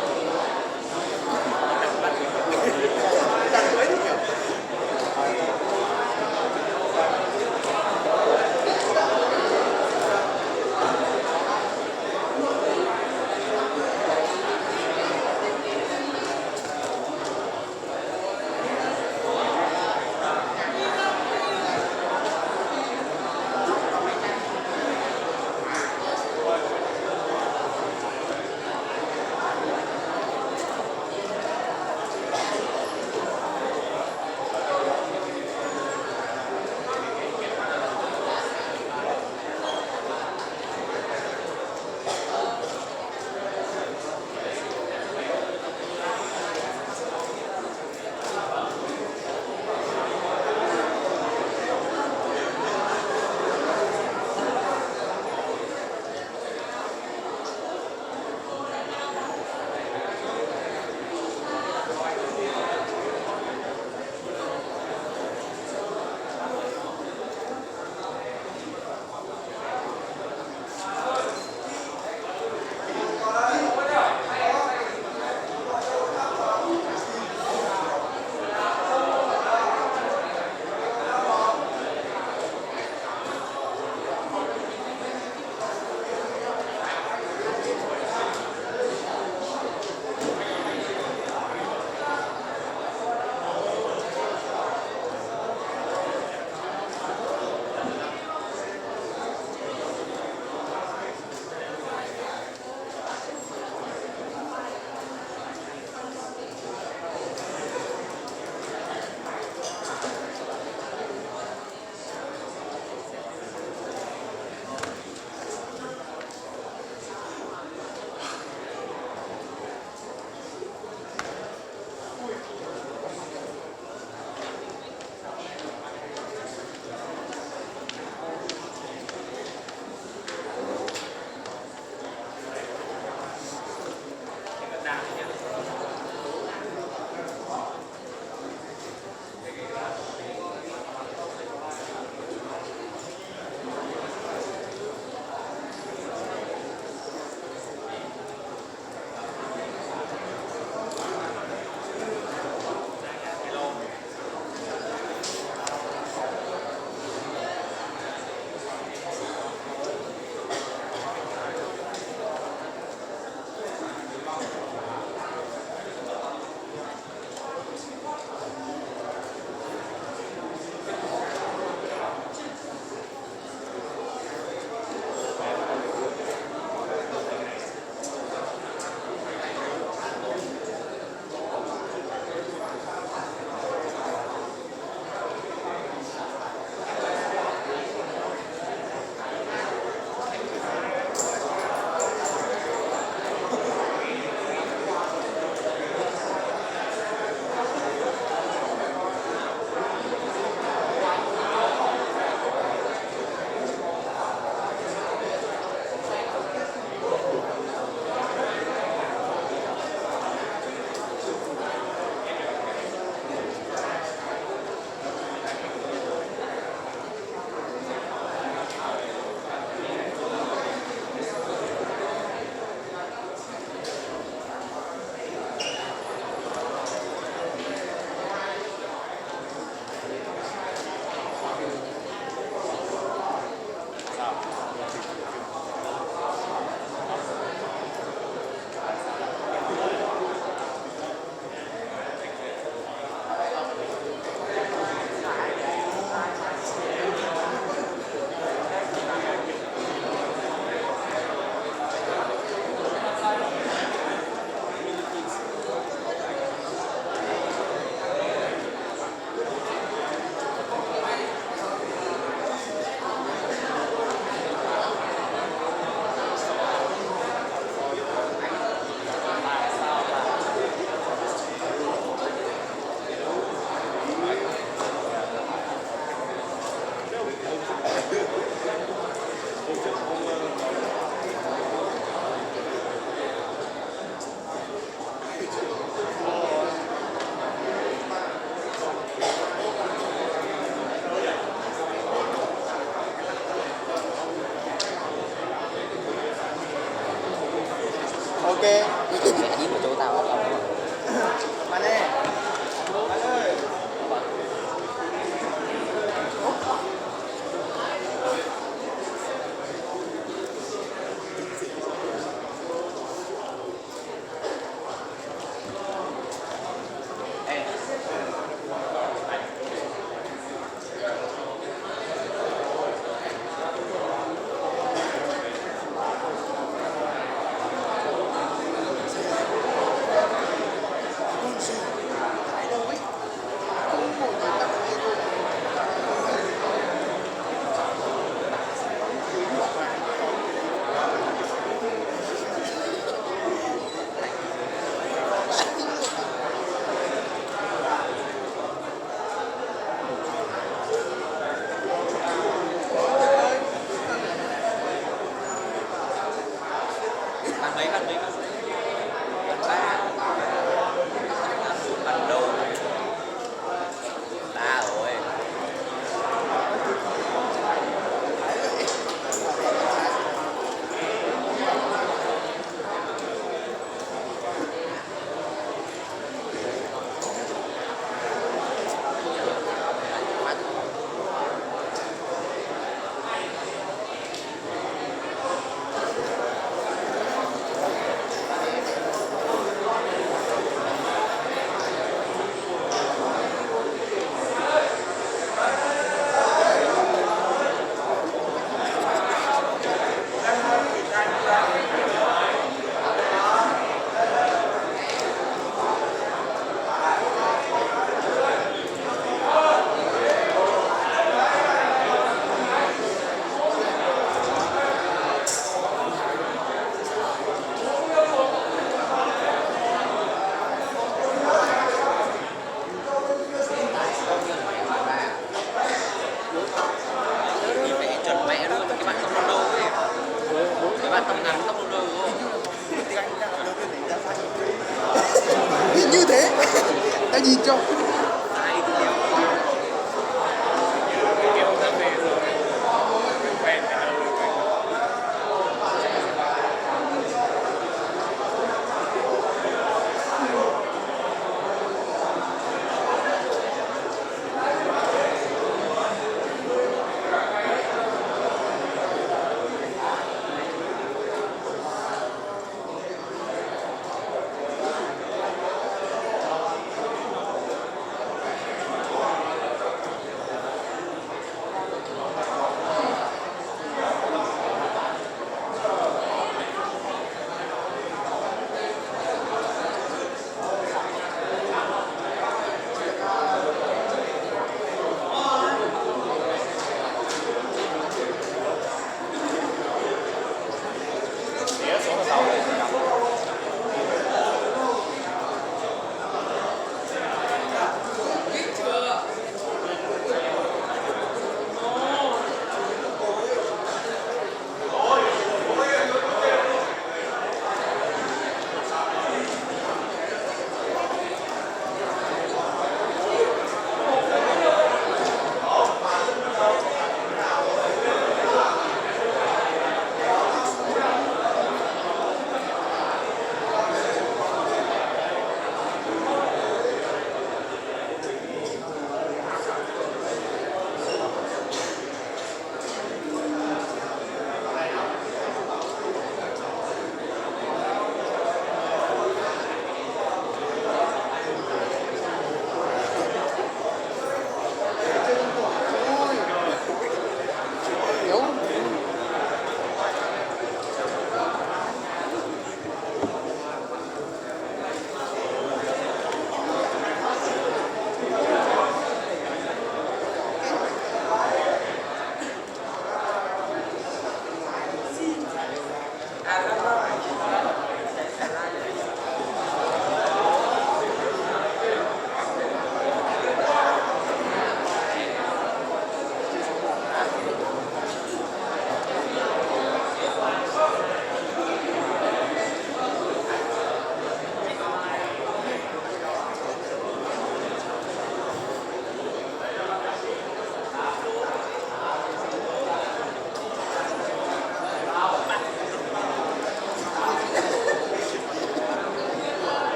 dito. Kiểu cà phê rồi quen ở đâu rồi quen.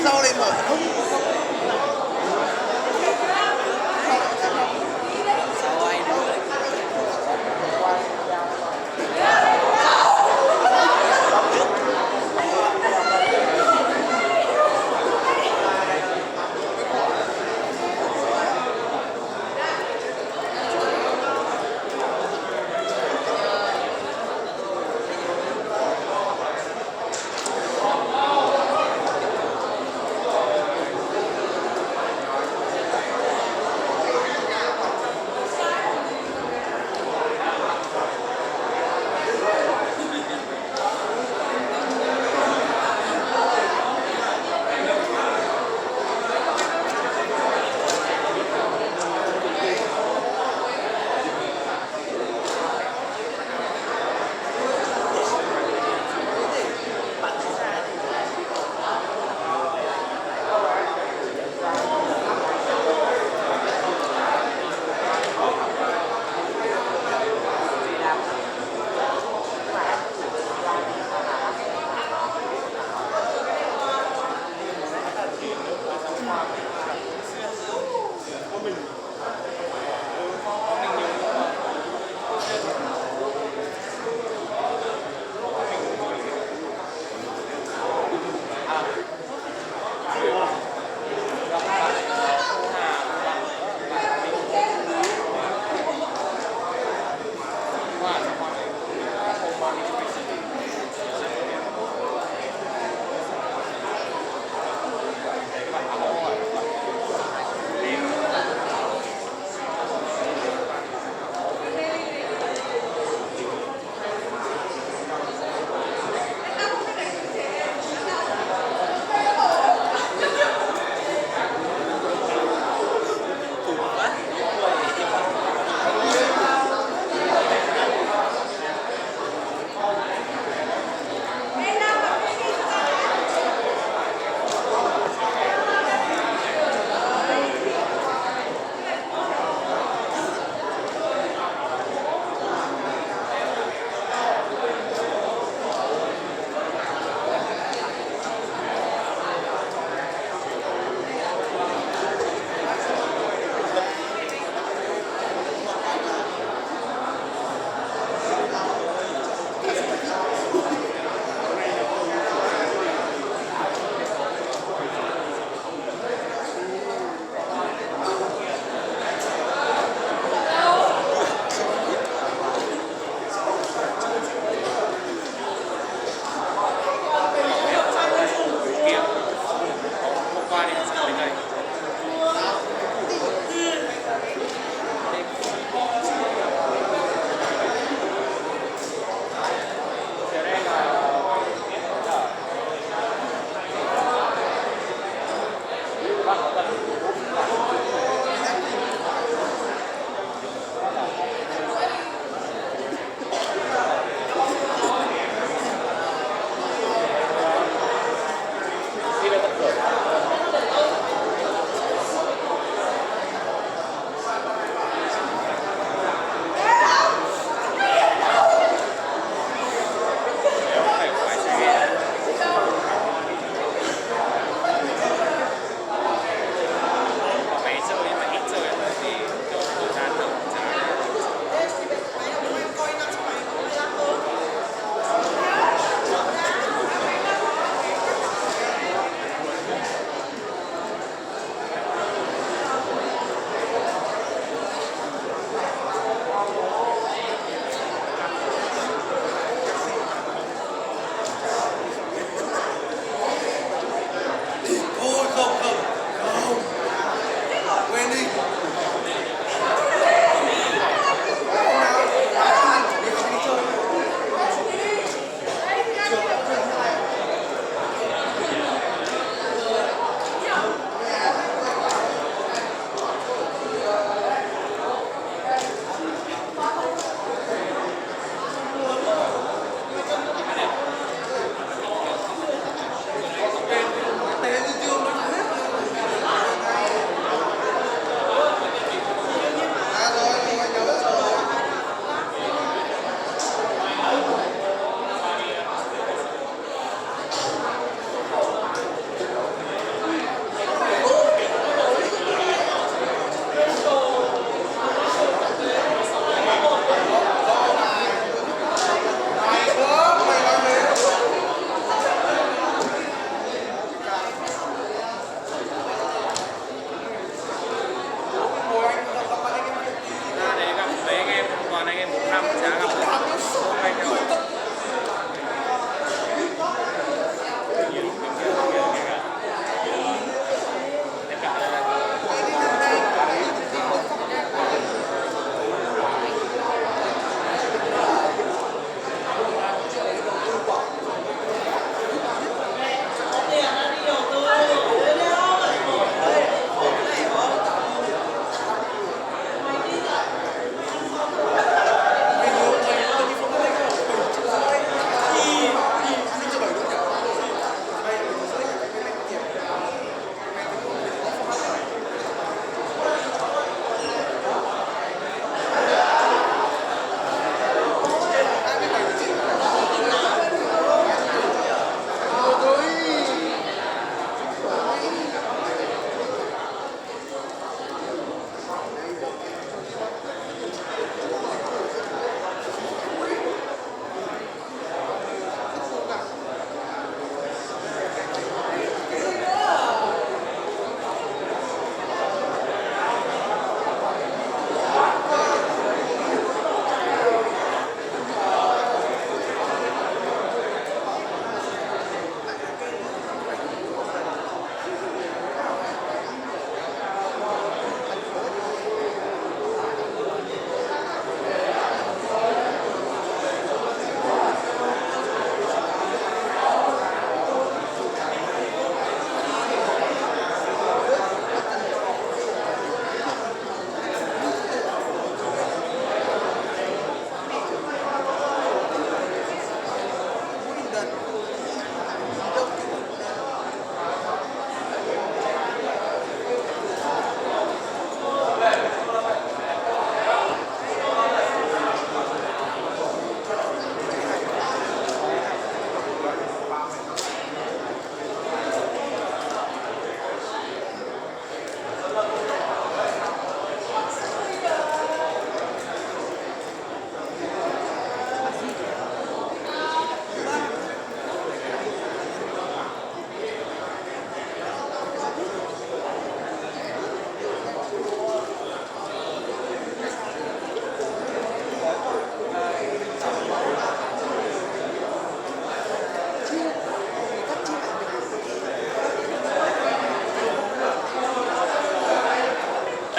sau này mở sau anh nữa.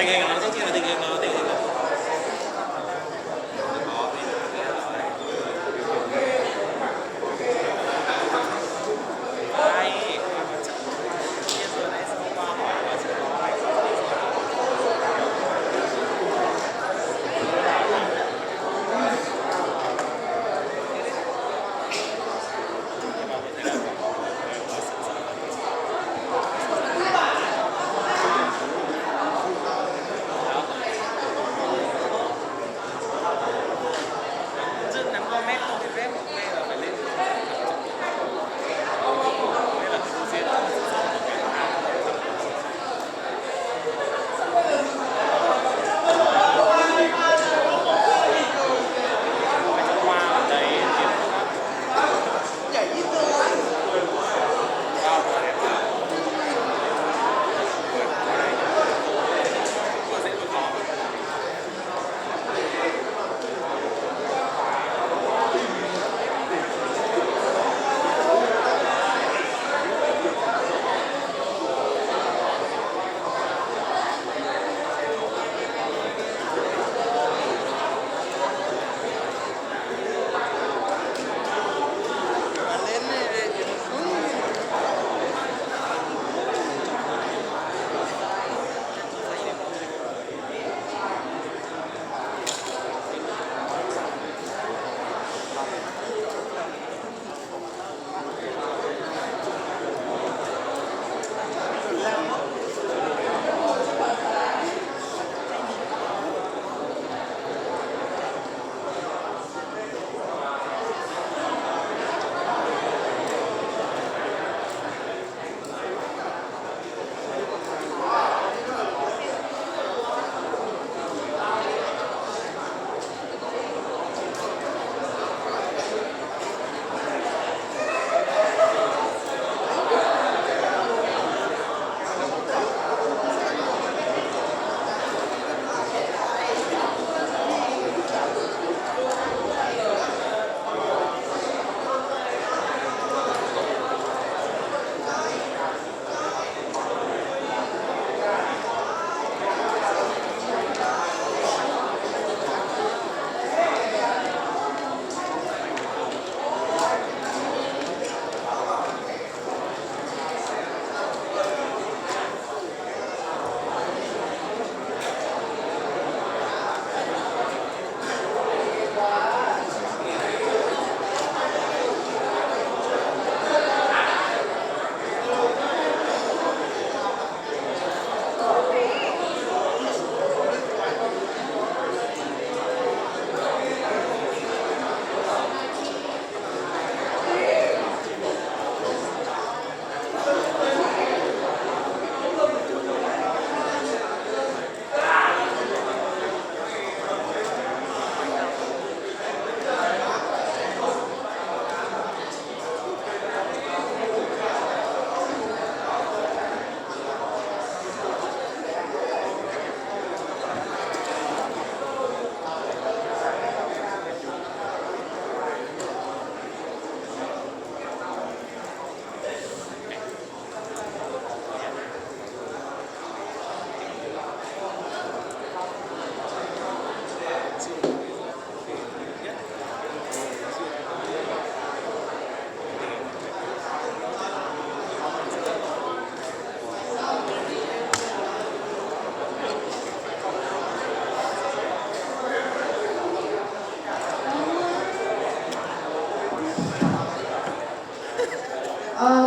tình hình nó rất là tình hình nó Dừng nắm comment không thì rep một là phải lên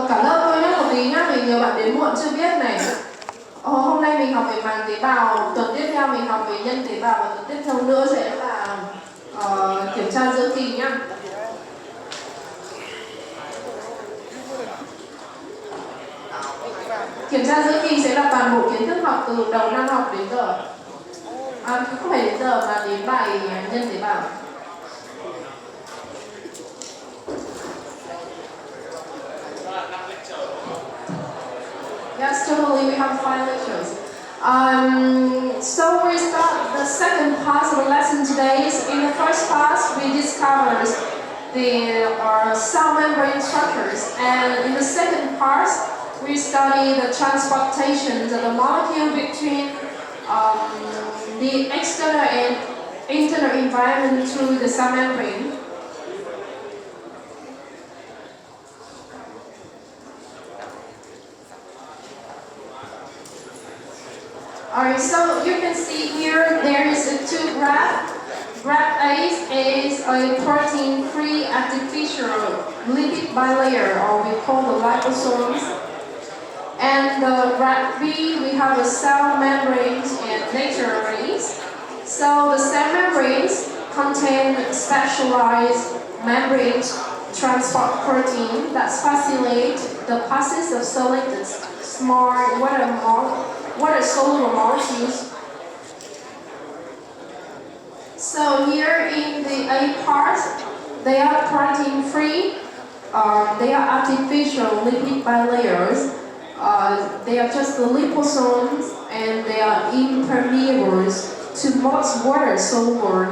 Cả lớp tôi nhắc một tí nhá, vì nhiều bạn đến muộn chưa biết này. Hôm nay mình học về màng tế bào, tuần tiếp theo mình học về nhân tế bào và tuần tiếp theo nữa sẽ là kiểm tra giữa kỳ nhá. Kiểm tra giữa kỳ sẽ là toàn bộ kiến thức học từ đầu năm học đến giờ. Không phải đến giờ mà đến bài nhân tế bào. Yes, totally. We have 5 lectures. So we start the second part of the lesson today. In the first class, we discovered the cell membrane structures, and in the second part, we study the transportation of the molecule between the external and internal environment through the cell membrane. Alright, so you can see here there is a two graph. Graph A is a protein-free artificial lipid bilayer, or we call the liposomes. And the graph B, we have the cell membranes and natural membranes. So the cell membranes contain specialized membrane transport protein that facilitate the passage of selected small water-soluble molecules. So here in the A part, they are protein-free, they are artificial lipid bilayers. They are just the liposomes, and they are impermeable to most water-soluble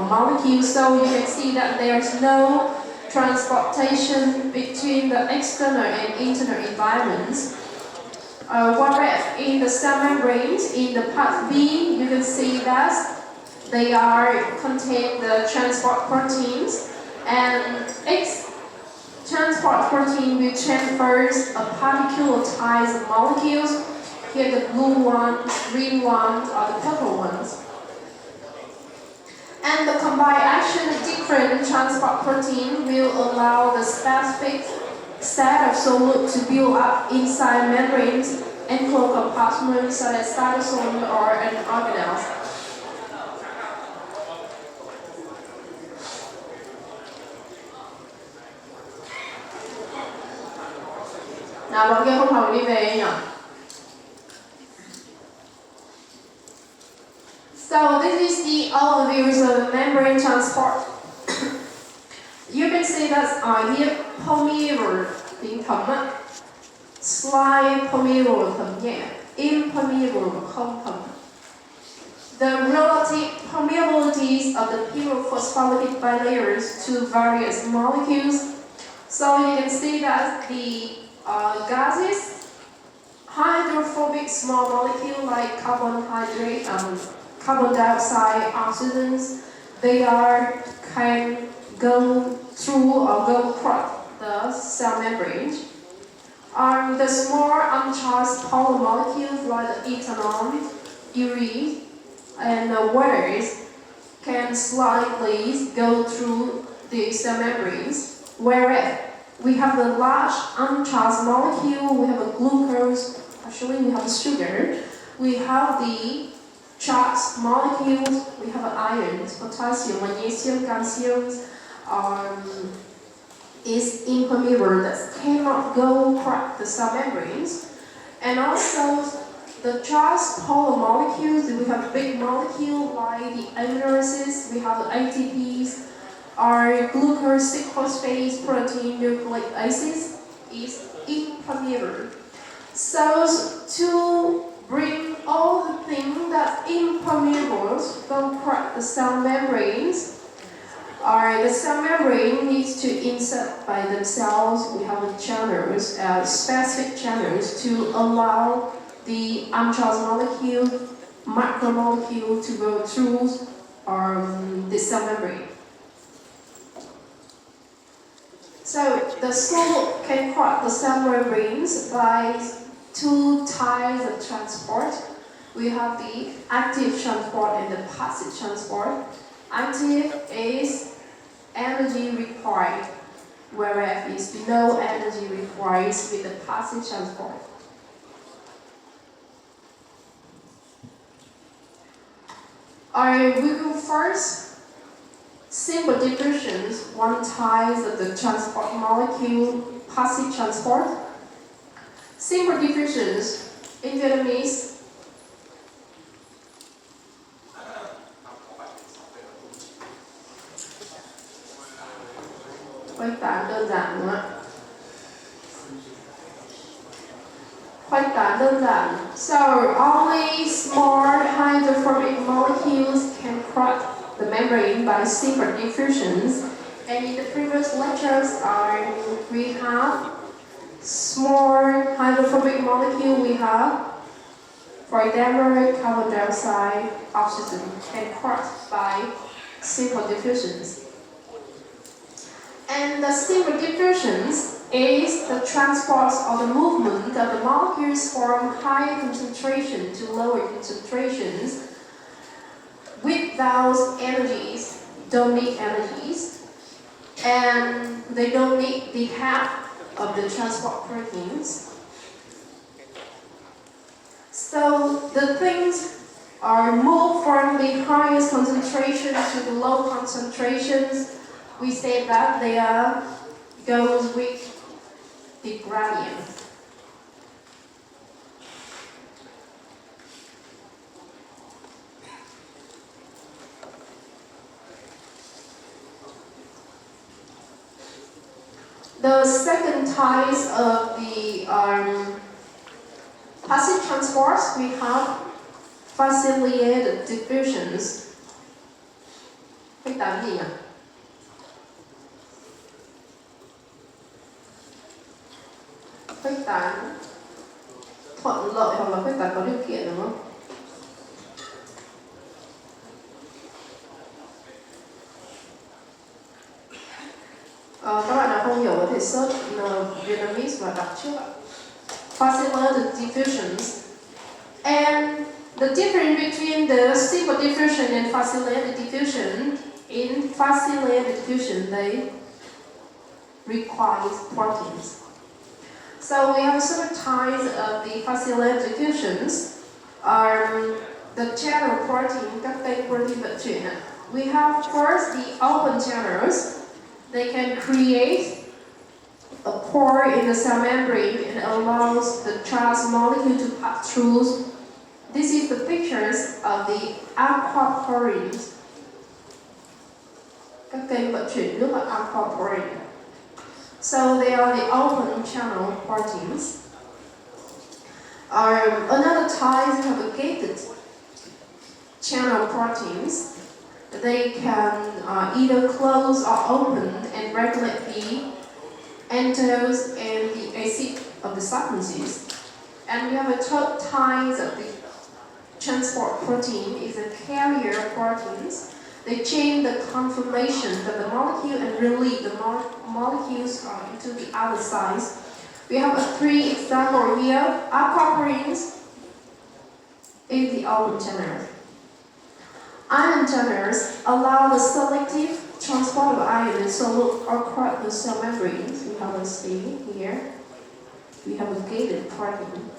molecules. So you can see that there is no transportation between the external and internal environments. Whereas in the cell membranes, in the part B, you can see that they contain the transport proteins, and each transport protein will transfer a particular type of molecules. Here the blue ones, green ones, or the purple ones. And the combined action of different transport protein will allow the specific set of solute to build up inside membranes and closed compartments such as cytosol or an organelles. Nào bọn kia không học đi về nhỉ? So this is the overview of membrane transport. You can see that here permeable tiếng thấm á, slight permeable thấm nhẹ, impermeable không thấm. The relative permeabilities of the pyrophospholipids bilayers to various molecules. So you can see that the gases, hydrophobic small molecule like carbohydrate, carbon dioxide, oxygens, they can go through or go across the cell membrane. The small uncharged polar molecules like the ethanol, urea, and waters can slightly go through the cell membranes, whereas we have the large uncharged molecule, we have a glucose, actually we have a sugar, we have the charged molecules, we have ions, potassium, magnesium, calcium, is impermeable, that cannot go across the cell membranes. And also the charged polar molecules, we have big molecules like the amino acids, we have the ATPs, our glucose 6-phosphate protein nucleic acids is impermeable. So to bring all the things that impermeable go across the cell membranes, the cell membrane needs to insert by themselves. We have channels, specific channels to allow the uncharged molecule, macromolecule to go through the cell membrane. So the solute can cross the cell membranes by two types of transport. We have the active transport and the passive transport. Active is energy required, whereas it's no energy required with the passive transport. We go first. Simple diffusions, one type of the transport molecule, passive transport. Simple diffusions in Vietnamese. Khuếch tán đơn giản đúng không ạ? Khuếch tán đơn giản. So only small hydrophobic molecules can cross the membrane by simple diffusions. And in the previous lectures, we have small hydrophobic molecule. We have For example, carbon dioxide, oxygen can cross by simple diffusions. And the simple diffusions is the transport or the movement of the molecules from high concentration to lower concentrations with those energies, don't need energies, and they don't need the half of the transport proteins. So the things are moved from the highest concentration to the low concentrations. We say that they are goes with the gradient. The second type of the passive transports, we have facilitated diffusions. Cái tán gì nhỉ? Khuếch tán thuận lợi hoặc là khuếch tán có điều kiện đúng không? Các bạn nào không hiểu có thể search Vietnamese và đọc trước ạ. Facilitated diffusions. And the difference between the simple diffusion and facilitated diffusion, in facilitated diffusion they require proteins. So we have several types of the facilitated diffusions. The channel protein, các kênh protein vận chuyển. We have first the open channels. They can create a pore in the cell membrane and allows the charged molecule to pass through. This is the pictures of the aquaporins. Các kênh vận chuyển nước là aquaporin. So they are the open channel proteins. Another type have a gated channel proteins. They can either close or open and regulate the enters and the acid of the substances. And we have a third type of the transport protein is a carrier proteins. They change the conformation of the molecule and release the molecules into the other sides. We have three examples here. Aquaporins is the open channel. Ion channels allow the selective transport of ion and solute across the cell membranes. We have a C here. We have a gated protein.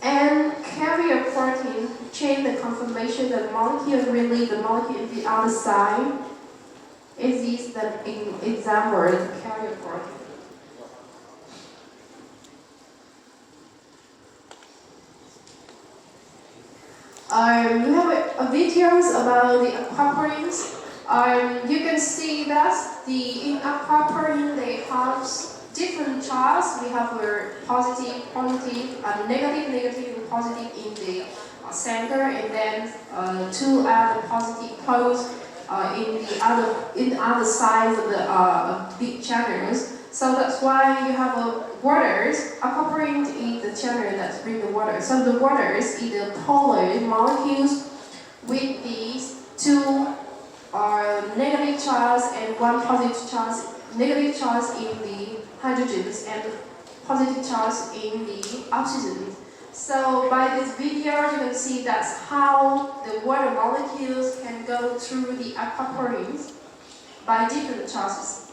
And carrier protein change the conformation of the molecule and release the molecule in the other side. Is this the example of the carrier protein? We have videos about the aquaporins. You can see that in aquaporin they have different charges. We have a positive, negative, and positive in the center, and then two other positive poles in the other sides of the big channels. So that's why you have waters. Aquaporin is the channel that brings the water. So the waters is the polar molecules with these two negative charge and one positive charge. Negative charge in the hydrogens and positive charge in the oxygen. So by this video, you can see that's how the water molecules can go through the aquaporins by different charges.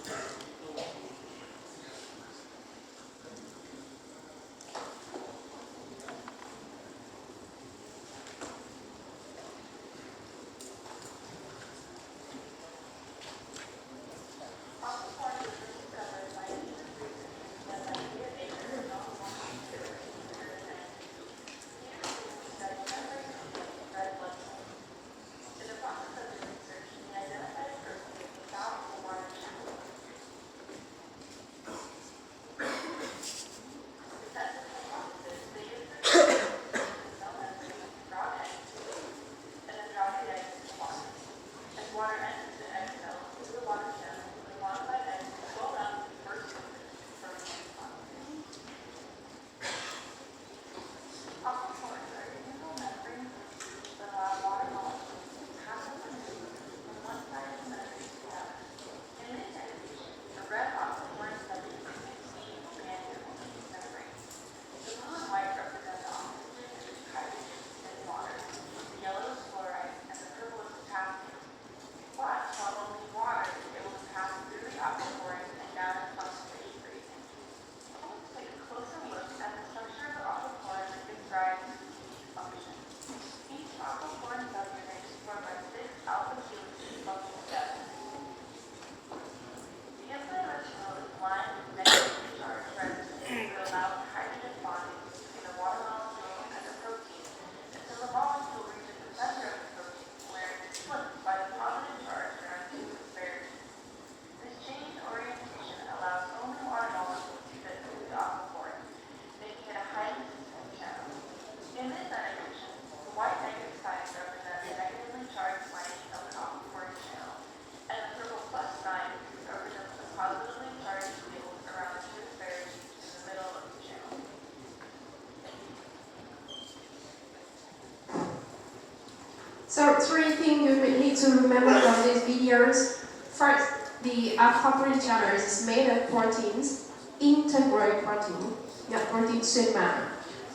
So 3 things you will need to remember from these videos. First, the aquaporin channel is made of proteins, integral protein, not protein xuyên màng.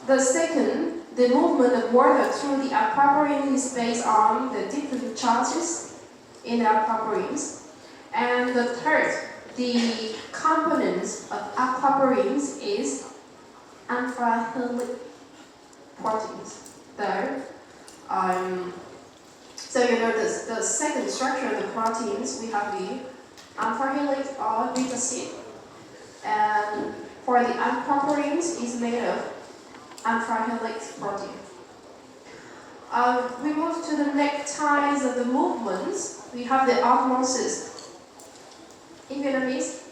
The second, the movement of water through the aquaporin is based on the different charges in the aquaporins. And the third, the components of aquaporins is alpha helic proteins. Third, so you know the second structure of the proteins, we have the alpha helix or beta sheet. And for the aquaporins is made of alpha helix protein. We move to the next ties of the movements. We have the osmosis. In Vietnamese.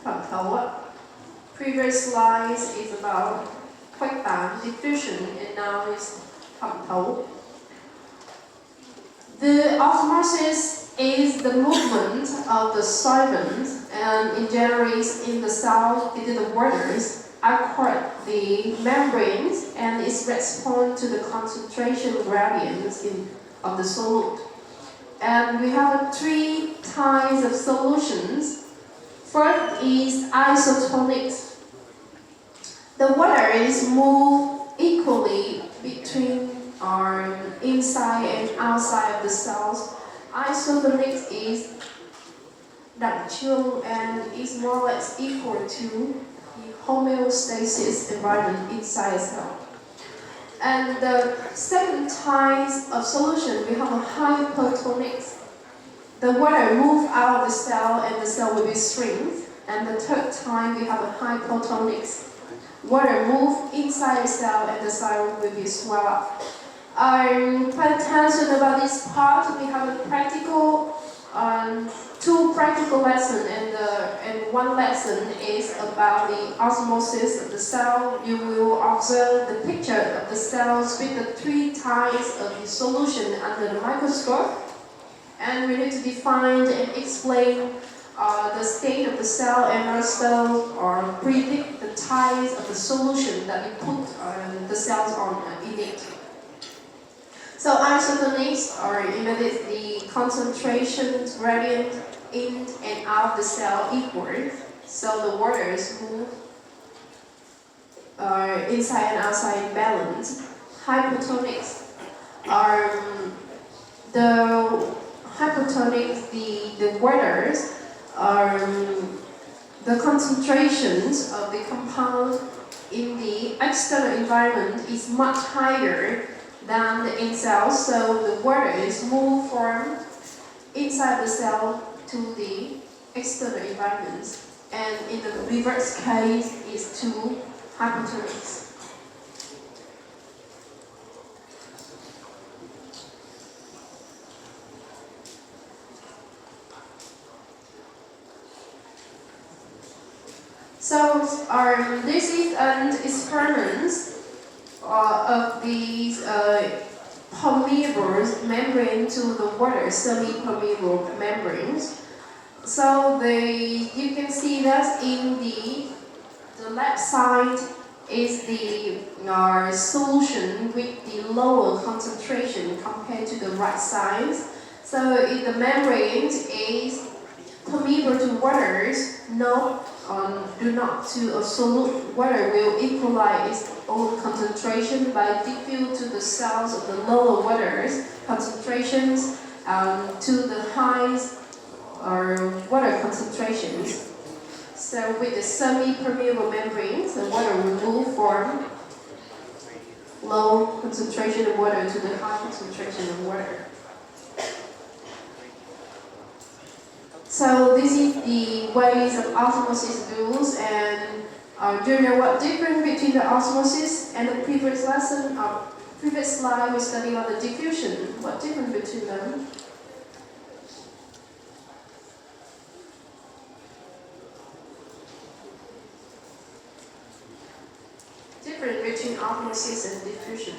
Thẩm thấu ạ. Previous slides is about khuếch tán, diffusion, and now is thẩm thấu. The osmosis is the movement of the solvent and in general is in the cell into the waters across the membranes and is respond to the concentration gradients of the solute. And we have 3 types of solutions. First is isotonics. The water is moved equally between inside and outside of the cells. Isotonics is đẳng trương and is more or less equal to the homeostasis environment inside a cell. And the second type of solution, we have a hypertonics. The water moves out of the cell and the cell will be shrink. And the third time, we have a hypotonics. Water moves inside the cell and the cell will be swelled up. Pay attention about this part. We have a practical, 2 practical lessons, and 1 lesson is about the osmosis of the cell. You will observe the picture of the cells with the 3 types of the solution under the microscope, and we need to define and explain the state of the cell and also predict the types of the solution that you put the cells on in it. So isotonics imitates the concentration gradient in and out of the cell equal. So the waters move inside and outside in balance. Hypertonics are the waters the concentrations of the compound in the external environment is much higher than the in cells, so the water is moved from inside the cell to the external environment. And in the reverse case is to hypertonics. So this is an experiment of these permeable membrane to the water, semi-permeable membranes. So you can see that in the left side is the solution with the lower concentration compared to the right side. So if the membrane is permeable to waters, do not to a solute water will equalize its own concentration by diffuse to the cells of the lower waters concentrations to the highest water concentrations. So with the semi-permeable membranes, the water will move from low concentration of water to the high concentration of water. So this is the ways of osmosis rules, and do you know what difference between the osmosis and the previous lesson? Previous slide we studied about the diffusion. What difference between them? Difference between osmosis and diffusion.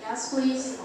Yes, please.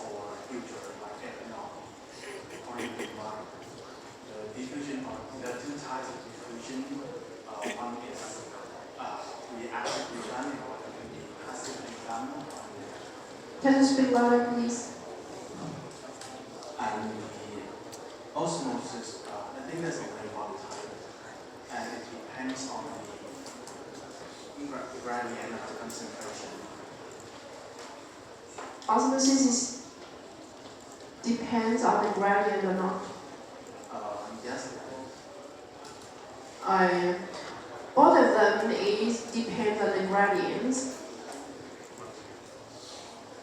or future like ethanol or even water. The diffusion of there are two types of diffusion. One is reactive design and the passive design. Can you speak louder, please? And the osmosis, I think there's only one type, and it depends on the gradient of the concentration. Osmosis depends on the gradient or not. Yes. Both of them depend on the gradients.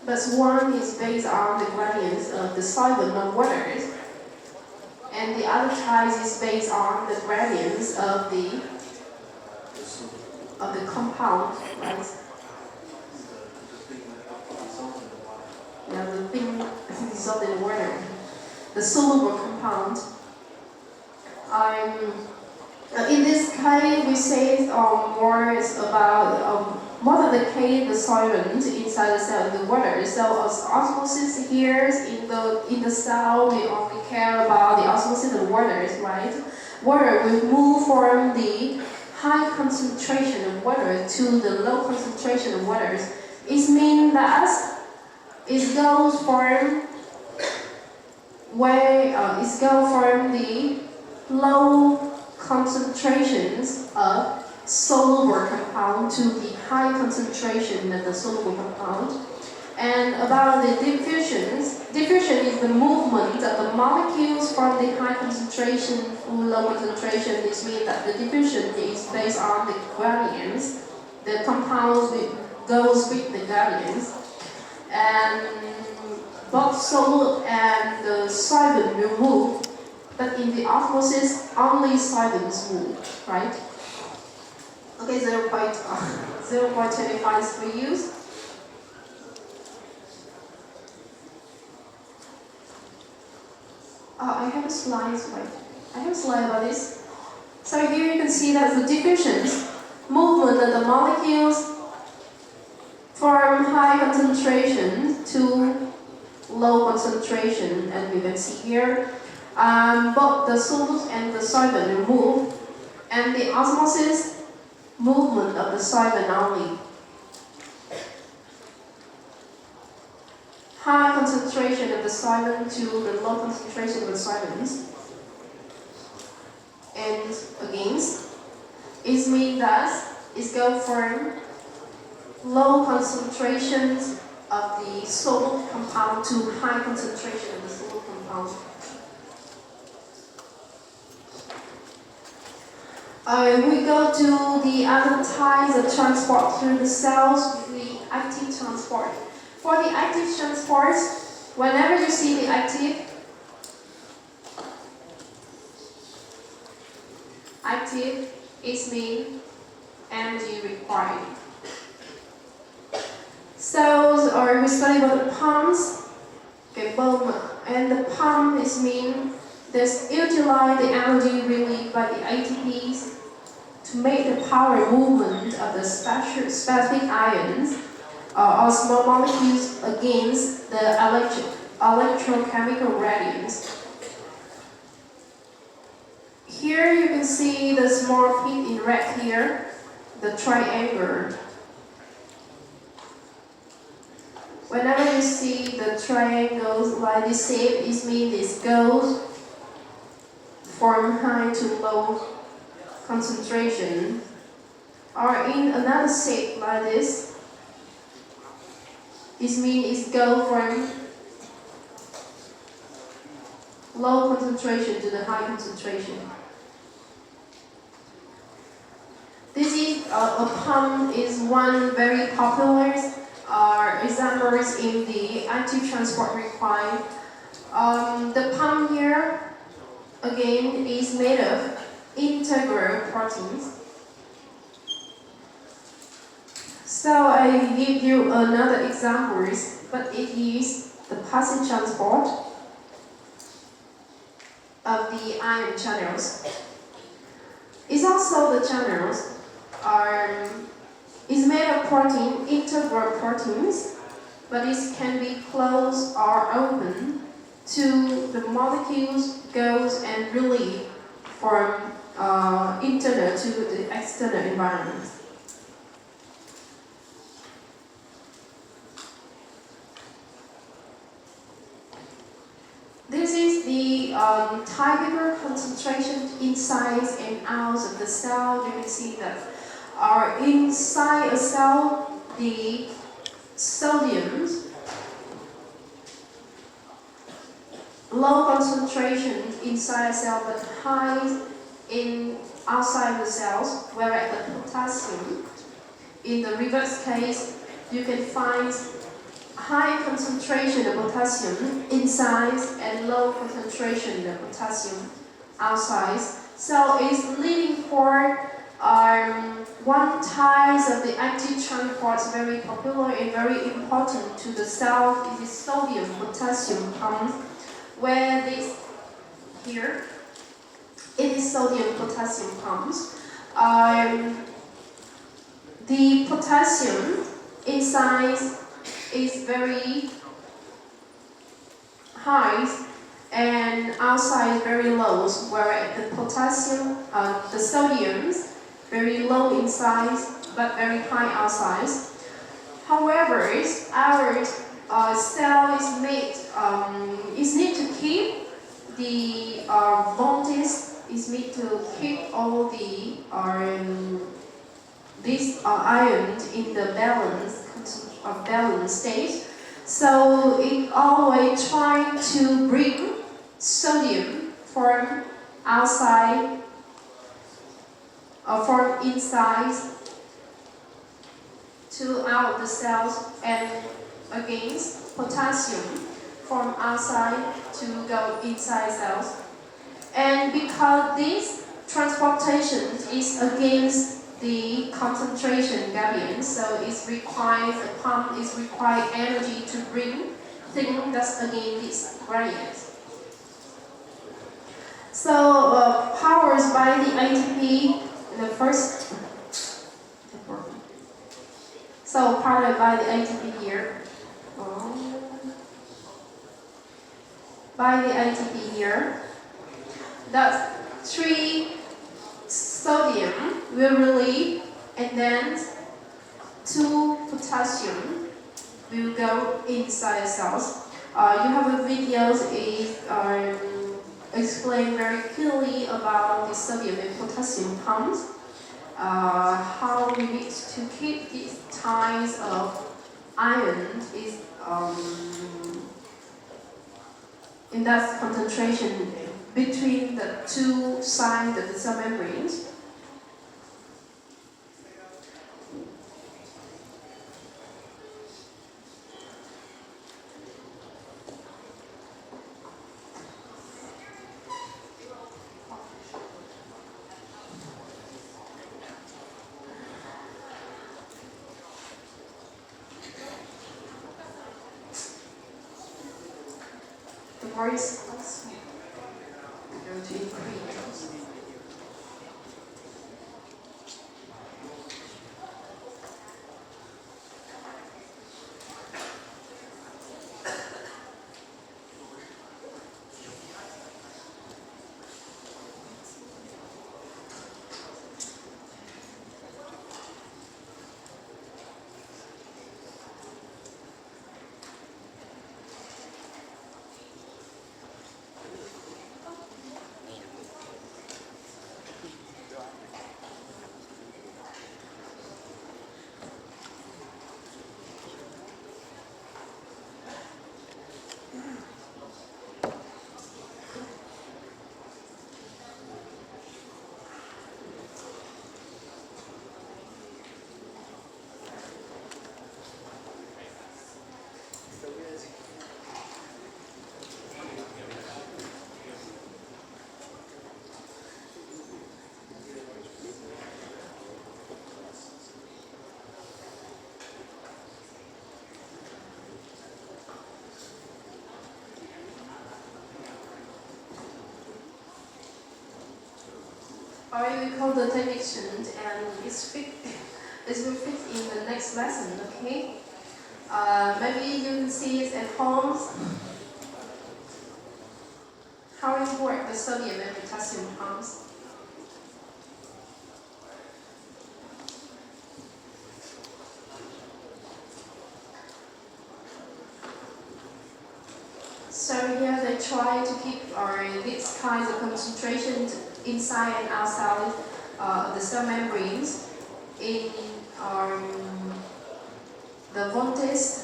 But one is based on the gradients of the solvent of waters, and the other type is based on the gradients of the compound, right? Yeah, the thing dissolved in water, the soluble compound. In this case, we say more is about more than the case the solvent inside the cell in the water. So as osmosis here in the cell, we only care about the osmosis of waters, right? Water will move from the high concentration of water to the low concentration of waters. It means that it goes from the low concentrations of soluble compound to the high concentration of the soluble compound. And about the diffusion is the movement of the molecules from the high concentration to low concentration. This means that the diffusion is based on the gradients. The compounds goes with the gradients. And both solute and the solvent will move, but in the osmosis, only solvents move, right? Okay, 0.25 is for use. I have a slide, right? I have a slide about this. So here you can see that the diffusions, movement of the molecules from high concentration to low concentration, and we can see here both the solute and the solvent will move, and the osmosis movement of the solvent only. High concentration of the solvent to the low concentration of the solvents. And against, it means that it goes from low concentrations of the solute compound to high concentration of the solute compound. We go to the other types of transport through the cells, the active transport. For the active transport, whenever you see the active is mean energy required. Cells are we study about the pumps, okay, and the pump is mean this utilize the energy released by the ATPs to make the power movement of the specific ions or small molecules against the electrochemical gradients. Here you can see the small pin in red here, the triangle. Whenever you see the triangles like this shape, it means it goes from high to low concentration. Or in another shape like this, it means it goes from low concentration to the high concentration. This is a pump is one very popular examples in the active transport required. The pump here again is made of integral proteins. So I give you another example, but it is the passive transport of the ion channels. It's also the channels is made of integral proteins, but it can be closed or open to the molecules goes and relieve from internal to the external environment. This is the typical concentration inside and out of the cell. You can see that inside a cell, the sodium, low concentration inside a cell but high in outside the cells, whereas the potassium, in the reverse case, you can find high concentration of potassium inside and low concentration of potassium outside. So it's leading for one type of the active transport very popular and very important to the cell is the sodium-potassium pump, where this here it is sodium-potassium pumps. The potassium inside is very high and outside very low, whereas the potassium, the sodium, very low inside but very high outside. However, our cell is made, is need to keep the bonds, is need to keep all the these ions in the balance state. So it always trying to bring sodium from outside or from inside to out of the cells, and against potassium from outside to go inside cells. And because this transportation is against the concentration gradient, so it's required, the pump is required energy to bring things that's against this gradient. So powered by the ATP in the first, so powered by the ATP here, by the ATP here, that 3 sodium will relieve, and then 2 potassium will go inside the cells. You have a video explain very clearly about the sodium and potassium pumps, how we need to keep these types of ion is in that concentration between the 2 sides of the cell membranes. The voice go to increase. I will call the technician and it will fit in the next lesson, okay? Maybe you can see it at home. How it works, the sodium and potassium pumps. So here they try to keep these kinds of concentrations inside and outside the cell membranes in the voltage.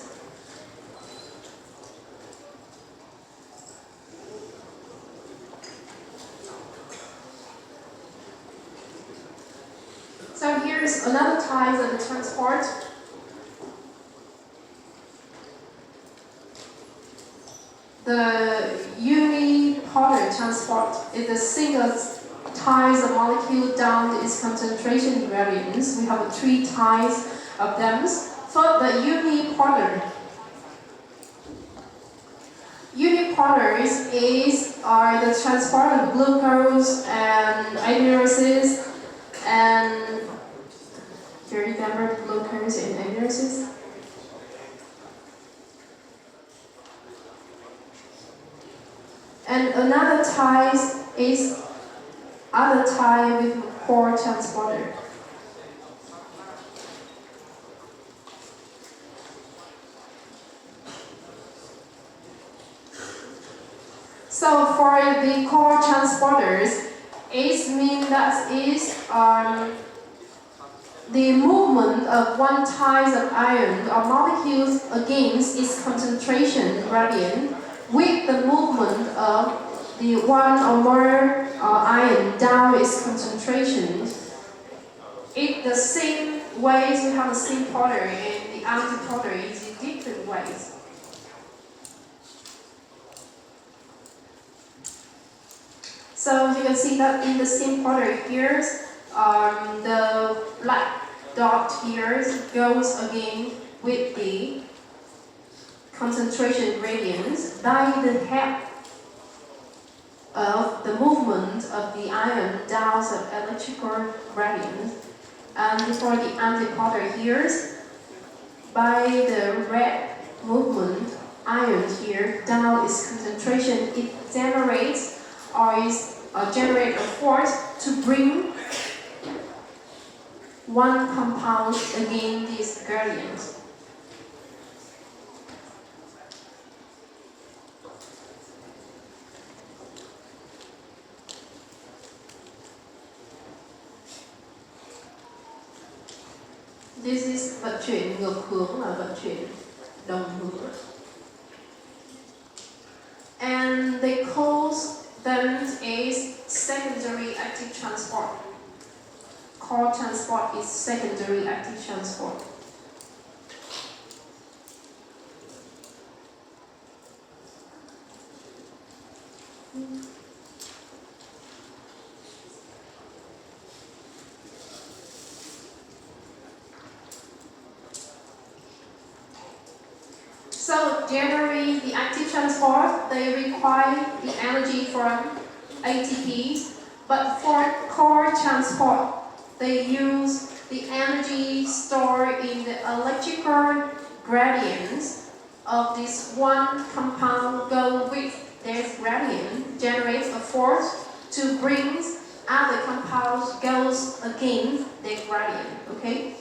So here's another type of the transport. The unipolar transport is the single ties the molecule down its concentration gradients. We have 3 types of them. For the unipolars are the transport of glucose and amyloids and do you remember glucose and amyloids? And another type is other type with core transporter. So for the core transporters, it means that the movement of one type of ion or molecules against its concentration gradient with the movement of the one or more ion down its concentration. In the same ways, we have the same polar and the antipolar is in different ways. So you can see that in the same polar here, the black dot here goes again with the concentration gradients by the help of the movement of the ion down the electrical gradient. And for the antipolar here, by the red movement ion here down its concentration, it generates generate a force to bring one compound against this gradient. This is vận chuyển ngược hướng là vận chuyển đồng hướng. And they call them is secondary active transport. Core transport is secondary active transport. So generally, the active transport, they require the energy from ATPs, but for core transport, they use the energy stored in the electrical gradients of this one compound go with their gradient, generates a force to bring other compounds goes against their gradient, okay?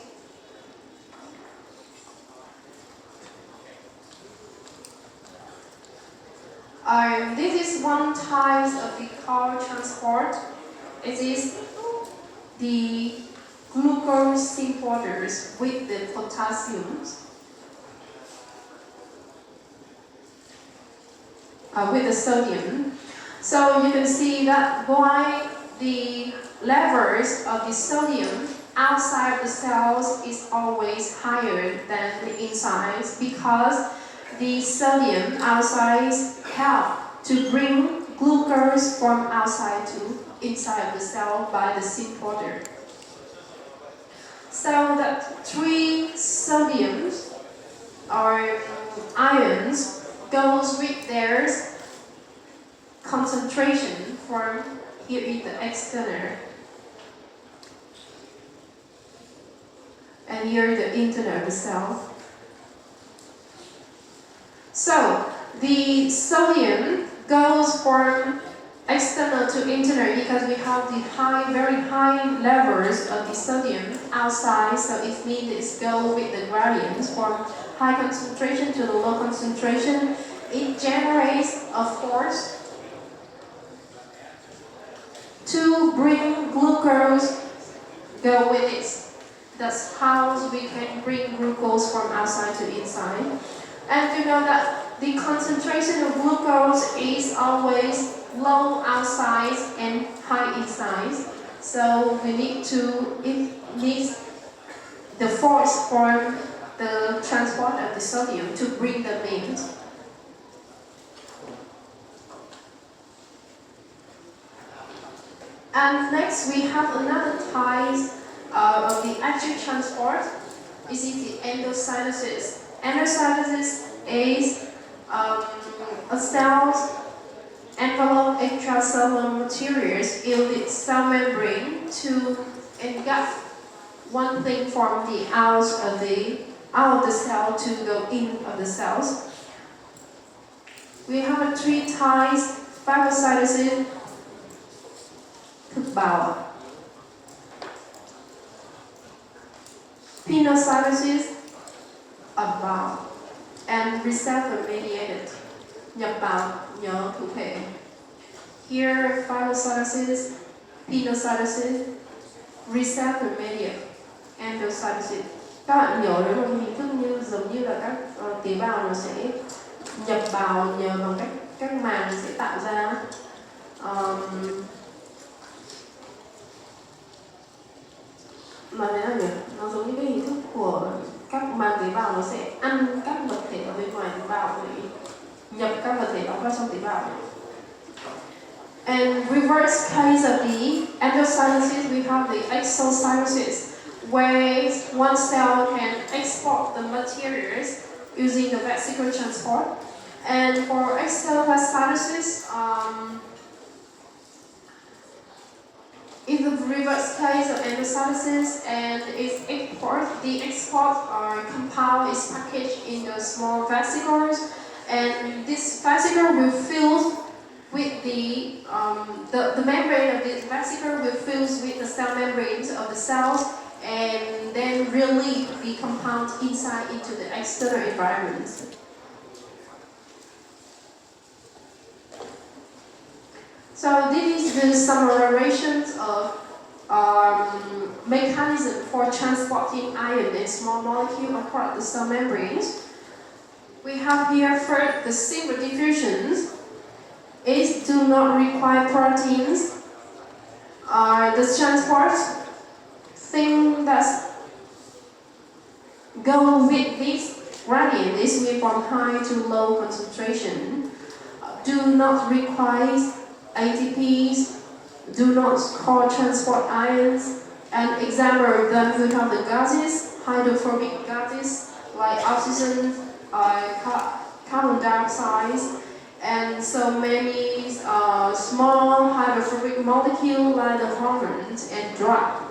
This is one type of the core transport. It is the glucose importers with the potassiums, with the sodium. So you can see that why the levels of the sodium outside the cells is always higher than the inside, because the sodium outside help to bring glucose from outside to inside the cell by the importer. So that 3 sodiums or ions goes with their concentration from here in the external and here the internal of the cell. So the sodium goes from external to internal because we have the very high levels of the sodium outside, so it means it goes with the gradients from high concentration to the low concentration. It generates a force to bring glucose go with it. That's how we can bring glucose from outside to inside. And you know that the concentration of glucose is always low outside and high inside. So it needs the force for the transport of the sodium to bring them in. And next we have another type of the active transport. This is the endocytosis. Endocytosis is a cell's envelope extracellular materials in the cell membrane to engulf one thing from the out of the cell to go in of the cells. We have three types: phagocytosis, thực bào, pinocytosis, ẩm bào, and receptor mediated, nhập bào nhờ thủ thể. Here, phagocytosis, pinocytosis, receptor mediated, endocytosis. Các bạn nhớ đấy là một hình thức giống như là các tế bào nó sẽ nhập bào nhờ bằng các màng sẽ tạo ra mà thế nào nhỉ? Nó giống như cái hình thức của các màng tế bào, nó sẽ ăn các vật thể ở bên ngoài tế bào để nhập các vật thể đó vào trong tế bào. And reverse case of the endocytosis, we have the exocytosis, where one cell can export the materials using the vesicle transport. And for exocytosis, in the reverse case of endocytosis and its export, the export compound is packaged in the small vesicles, and this vesicle will fill with the membrane of this vesicle will fill with the cell membranes of the cells and then release the compound inside into the external environment. So this is the summarization of mechanism for transporting iron and small molecule across the cell membranes. We have here first the simple diffusions. It do not require proteins. The transport thing that go with this gradient is from high to low concentration. Do not require ATPs, do not co-transport ions, and example them we have the gases, hydrophobic gases like oxygen, carbon dioxide, and so many small hydrophobic molecules like the hormones and drug.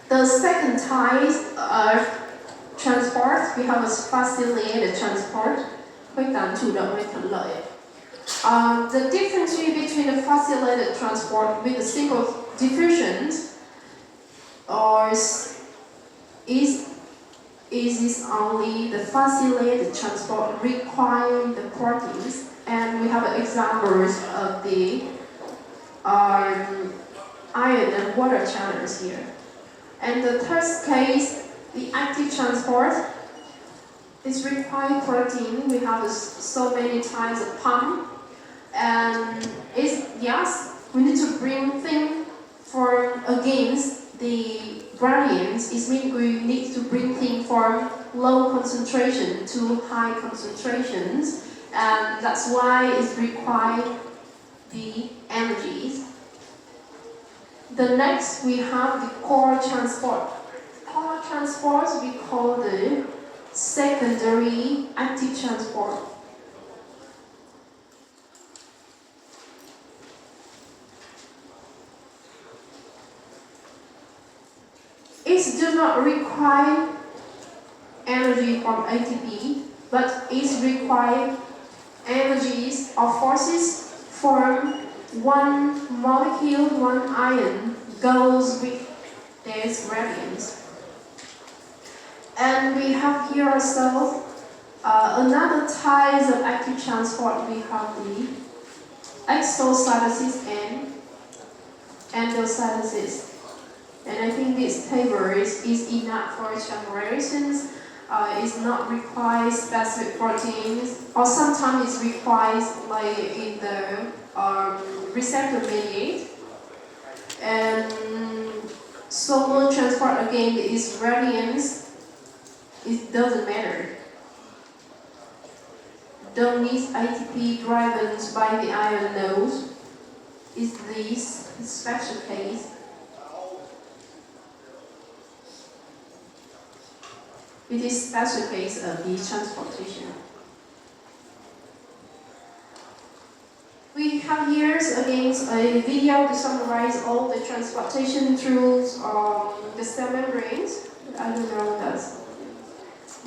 The second type of transport, we have a facilitated transport. The difference between the facilitated transport with the simple diffusions is only the facilitated transport requiring the proteins, and we have examples of the iron and water channels here. And the third case, the active transport, is required protein. We have so many types of pump, and we need to bring things against the gradients. It means we need to bring things from low concentration to high concentrations, and that's why it requires the energies. The next we have the core transport. Core transport we call the secondary active transport. It does not require energy from ATP, but it requires energies or forces form one molecule, one ion goes with this radiance. And we have here also another type of active transport. We have the exocytosis and endocytosis. And I think this table is enough for comparisons. It's not requires specific proteins, or sometimes it requires like in the receptor mediate. And solar transport again is radiance. It doesn't matter. Don't need ATP driven by the ion node. Is this special case? It is special case of the transportation. We have here again a video to summarize all the transportation through the cell membranes. I don't know that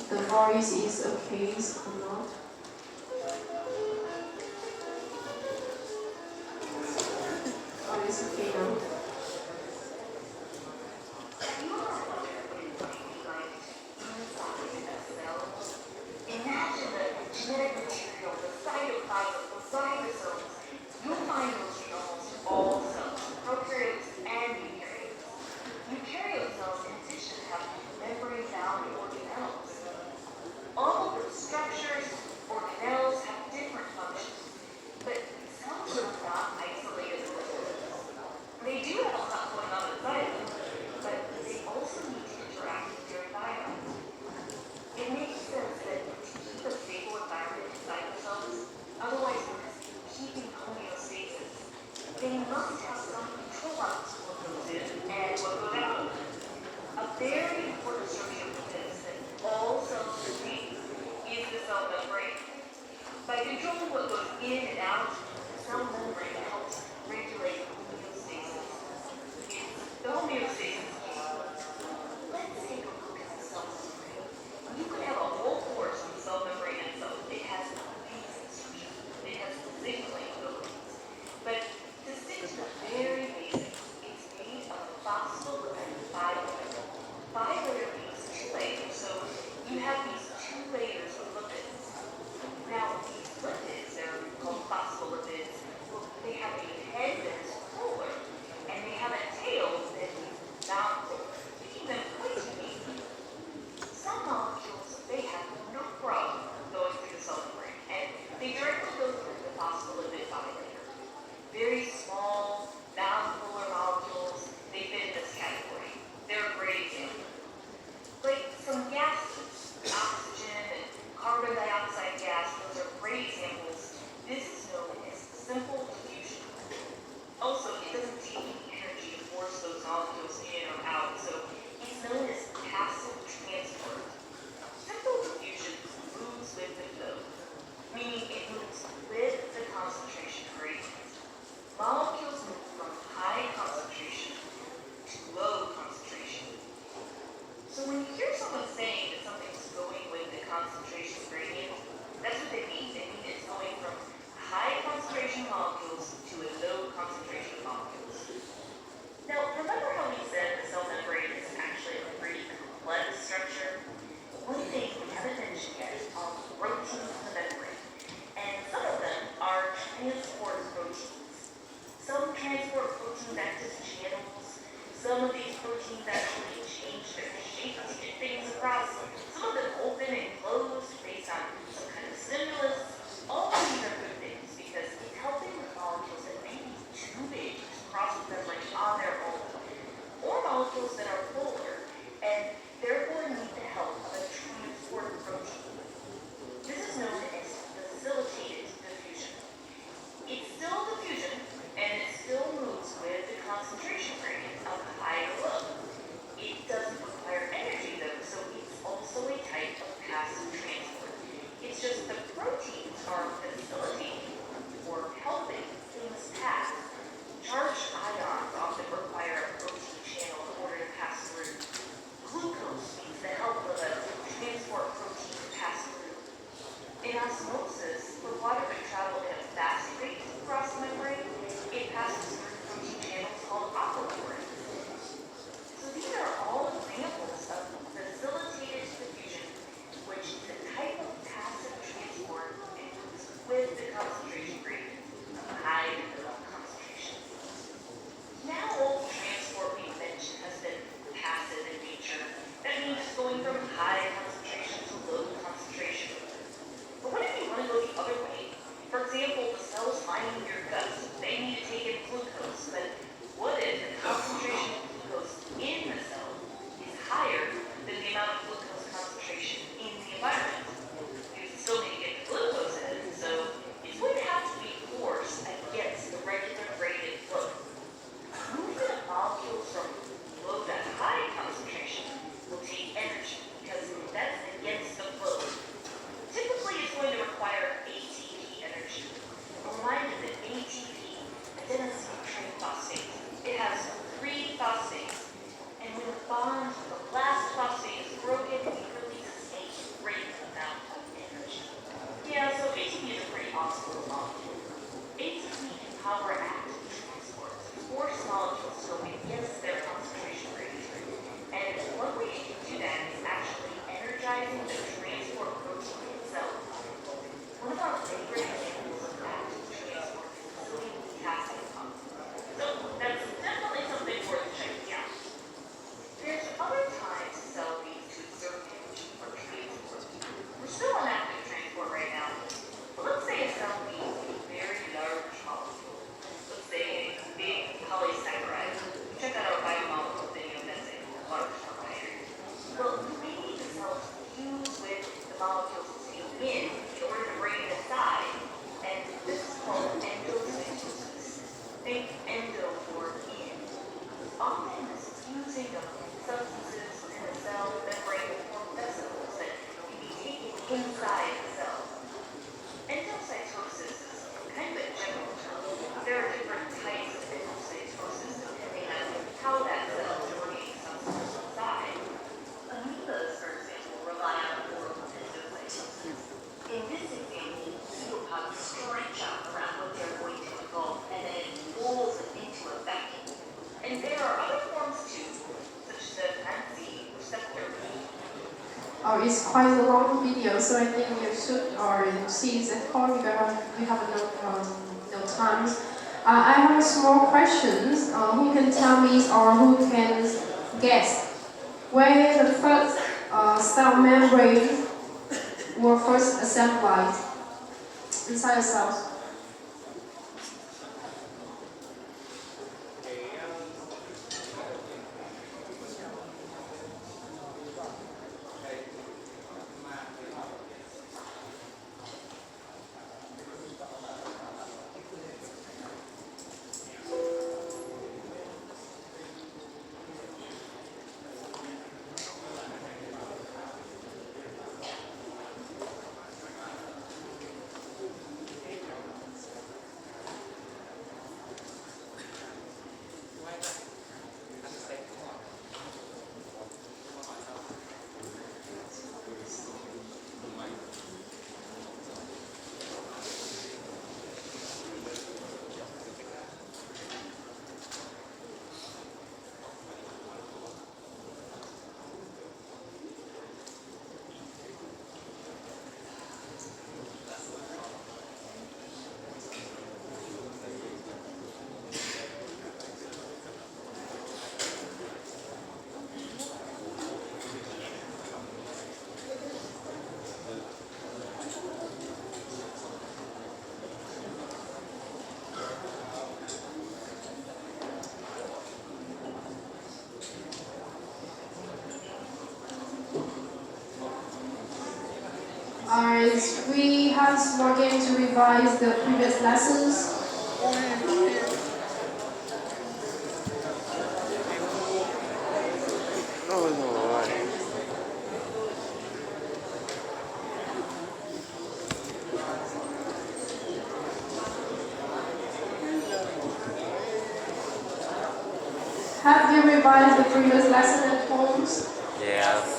the voice is okay or not. Oh, it's okay now. Imagine the genetic material, the cytoplasm, the ribosomes. You'll find those in almost all cells, prokaryotes and eukaryotes. Eukaryote cells, in addition, have membrane-bound organelles. All of the structures, organelles, have different functions, but cells are not isolated organisms. They do have a lot going on inside them, but they also need to interact with their environment. It makes sense that to keep a stable environment inside the cells, otherwise known as keeping homeostasis, they must have some control on what goes in and what goes out. A very important structure of this that all cells contain is the cell membrane. By controlling what goes in and out, the cell membrane helps regulate homeostasis. It's the homeostasis key. Let's take a look at the cell membrane. You could have a whole course on the cell membrane itself. It has amazing structure. It has signaling abilities. But to stick to the very basics, it's made of phospholipid bilayer. Bilayer means two layers, so you have these two layers of lipids. Now, these lipids, they're called phospholipids. Well, they have a head that is polar, and they have a tail that is non-polar, making them quite unique. Some molecules, they have no problem going through the cell membrane, and they directly go through the phospholipid bilayer. Very small, non-polar molecules, they fit in this category. They're a great example. Like some gases, oxygen and carbon dioxide gas, those are great examples. This is known as simple diffusion. Also, it doesn't take any energy to force those molecules in or out, so it's known as passive transport. Simple diffusion moves with the flow, meaning it moves with the concentration gradient. Molecules move from high concentration to low concentration. So when you hear someone saying that something's going with the concentration gradient, that's what they mean. They mean it's going from high concentration molecules to a low concentration molecules. Now, remember how we said the cell membrane is actually a pretty complex structure? One thing we haven't mentioned yet are proteins in the membrane, and some of them are transport proteins. Some transport proteins act as channels. Some of these proteins actually change their shape to get things across. Some of them open and close based on some kind of stimulus. All of these are good things because it's helping with molecules that may be too big to cross the membrane on their own, or molecules that are polar and therefore need the help of a transport protein. This is known as facilitated diffusion. It's still diffusion, and it still moves with the concentration gradient of high to low. It doesn't require energy though, so it's also a type of power active transport force molecules to go against their concentration gradient. And one way you can do that is actually energizing the transport protein itself. One of our favorite examples of active transport is the sodium potassium pump. So that's definitely something worth checking out. There's other times a cell needs to exert energy for transport. We're still on active transport right now. But let's say a cell needs a very large molecule. Let's say a big polysaccharide. Check out our biomolecule video that's a large carbohydrate. Well, you may need the cell to fuse with the molecules it's taking in order to bring it inside. And this is called endocytosis. Think endo for in. Often this fusing of substances within the cell membrane will form vesicles that can be taken inside the cell. Endocytosis is kind of a general term. There are different types of endocytosis depending on how that cell is bringing substances inside. Amoebas, for example, rely on oral endocytosis. In this example, pseudopods stretch out around what they're going to engulf and then it rolls it into a vacuum. And there are other forms too, such as the anti receptor It's quite a long video, so I think you should see it at home. You have no time. I have a small questions. Who can tell me or who can guess where the first cell membrane were first assembled inside the cells? We have more game to revise the previous lessons. Ôi dồi ôi. Have you revised the previous lesson at home? Yes.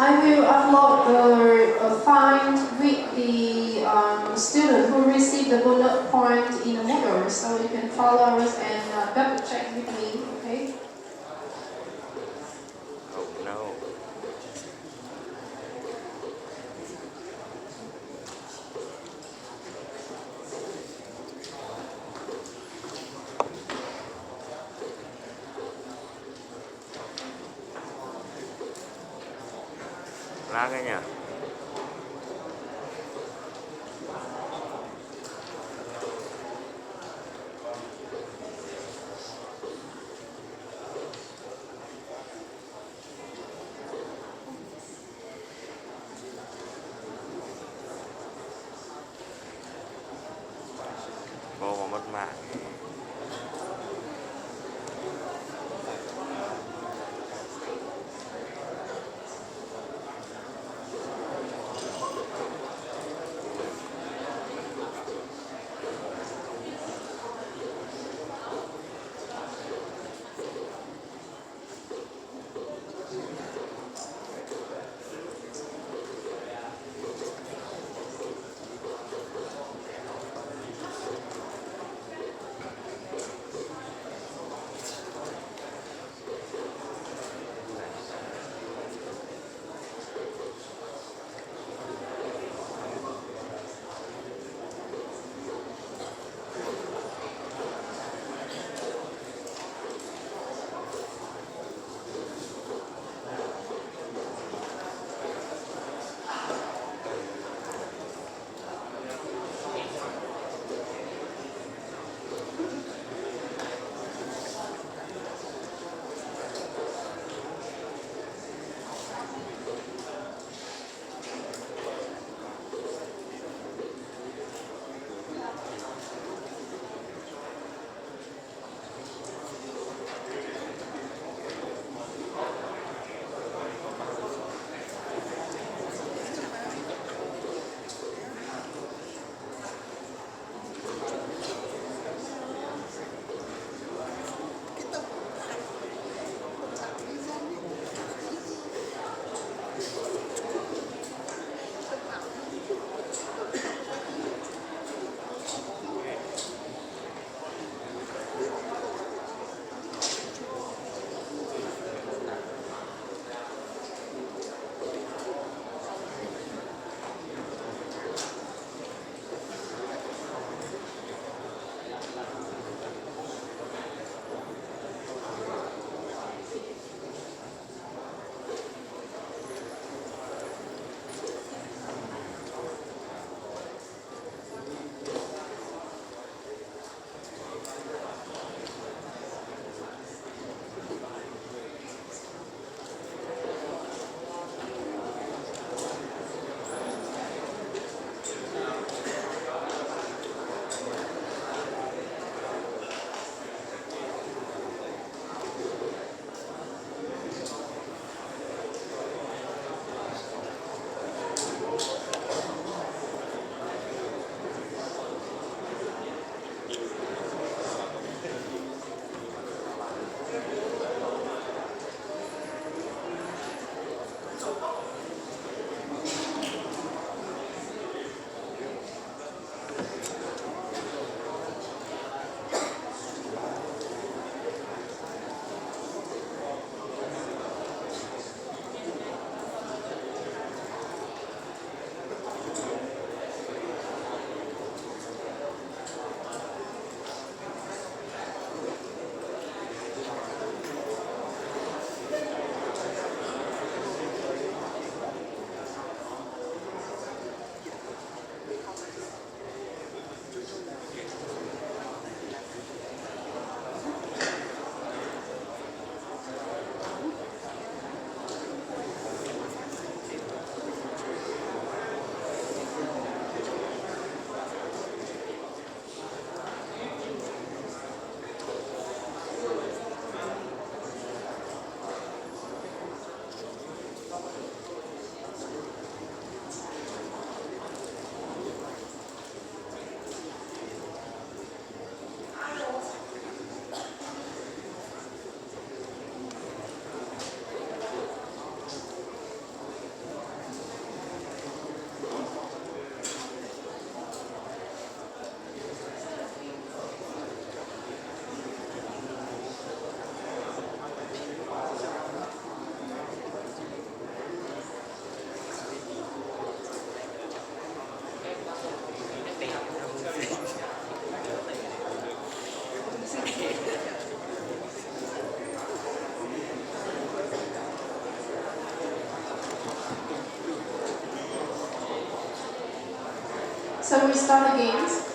I will upload the find with the student who received the bullet point in the Moodle, so you can follow us and double check with me, okay? Oh no. Lá cái nhỉ? So we start the games.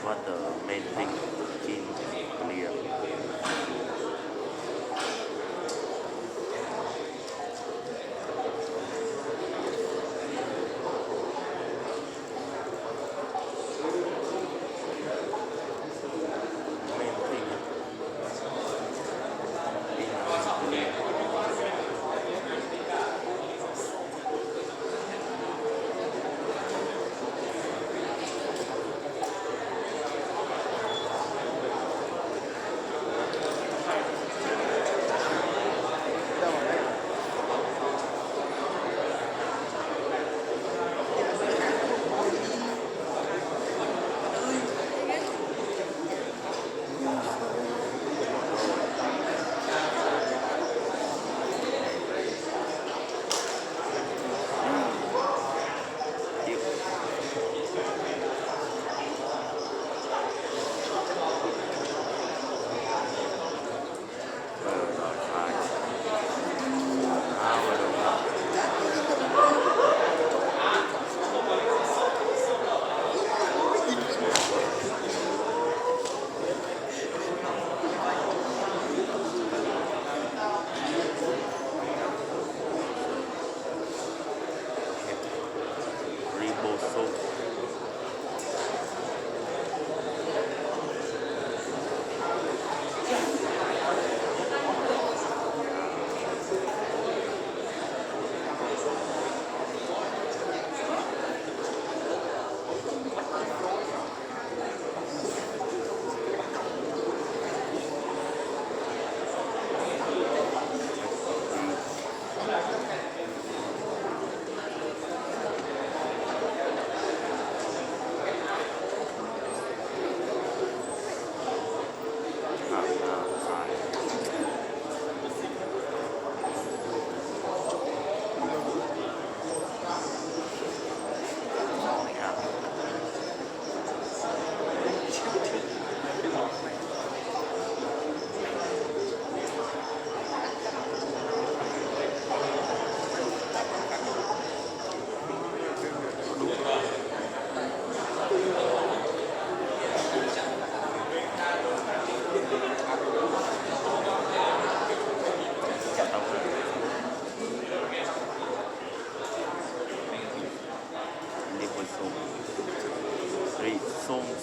What the main thing in clear? Main thing in clear. 송.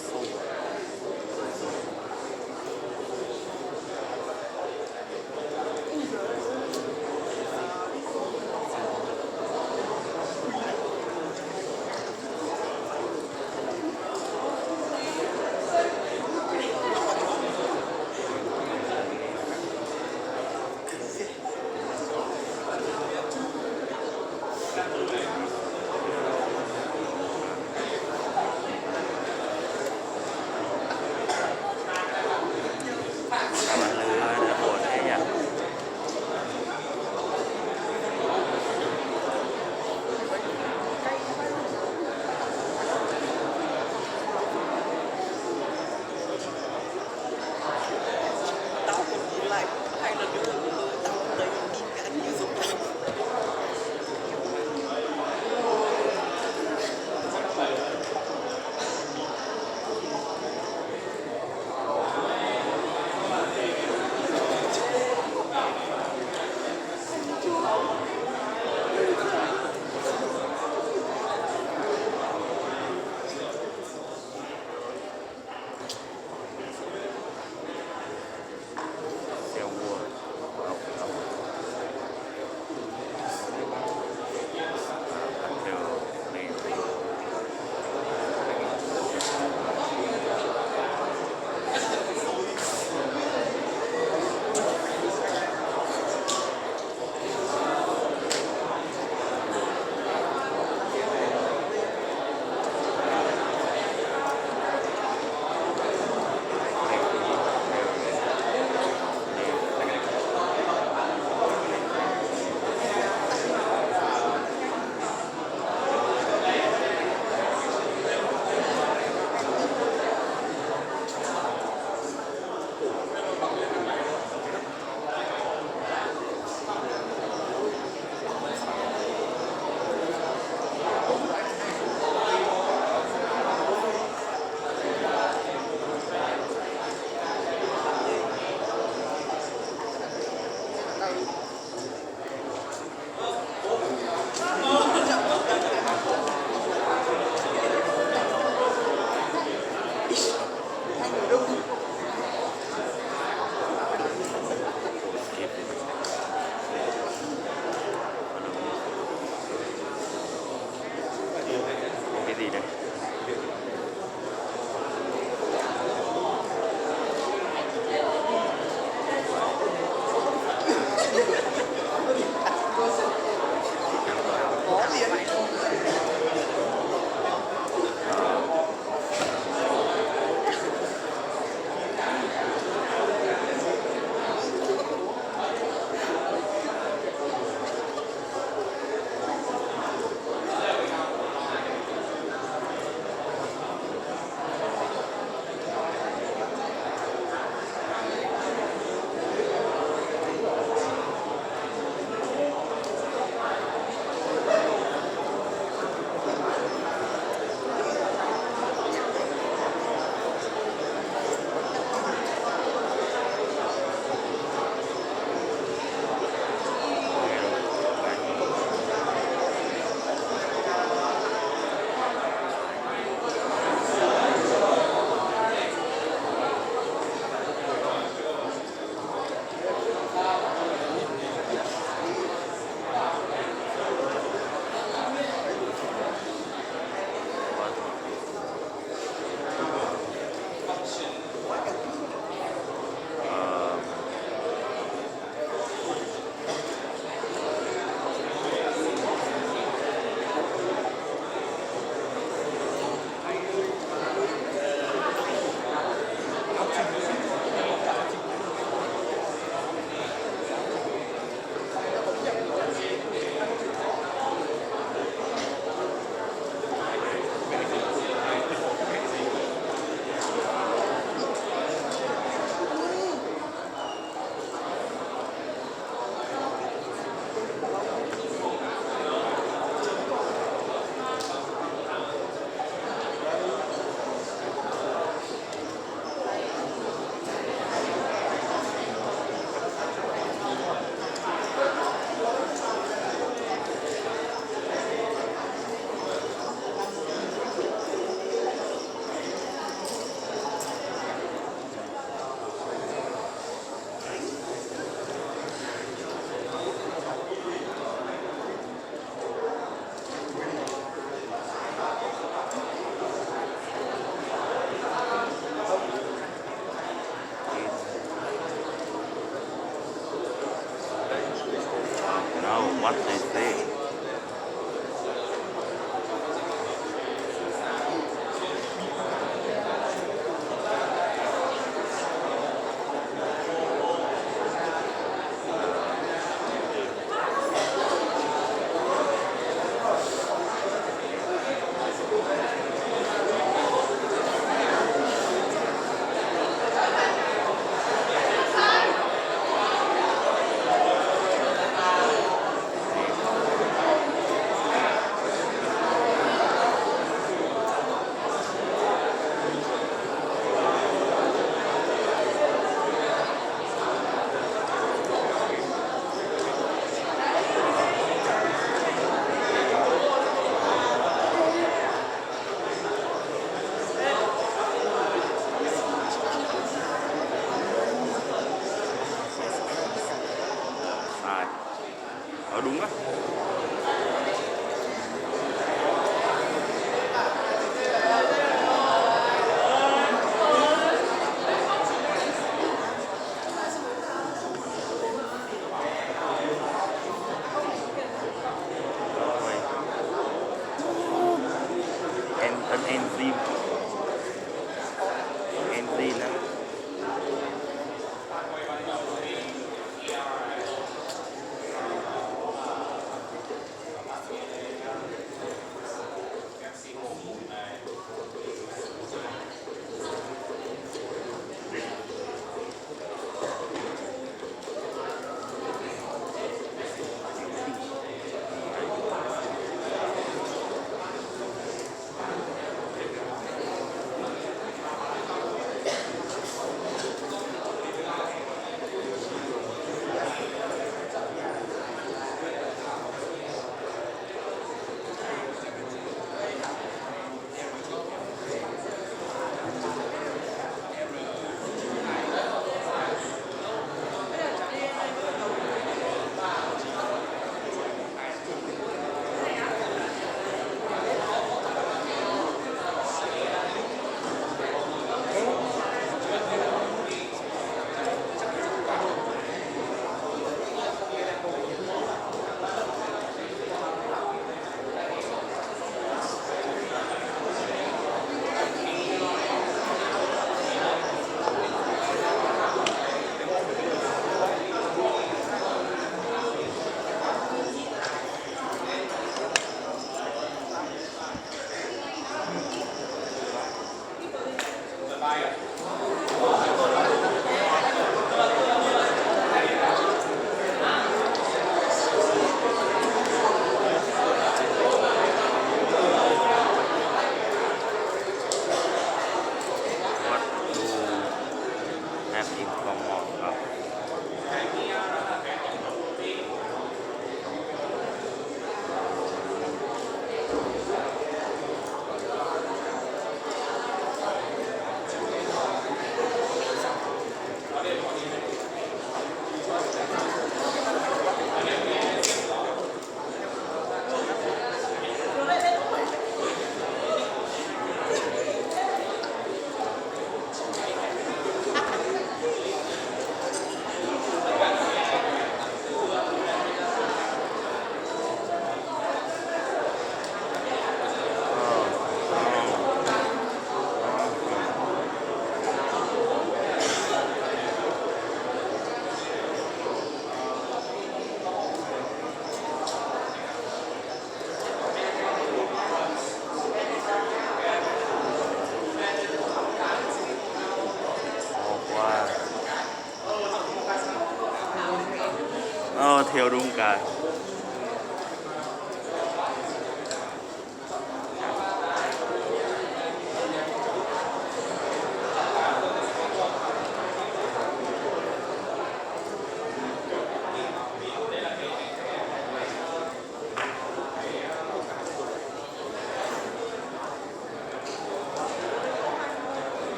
theo đúng cái.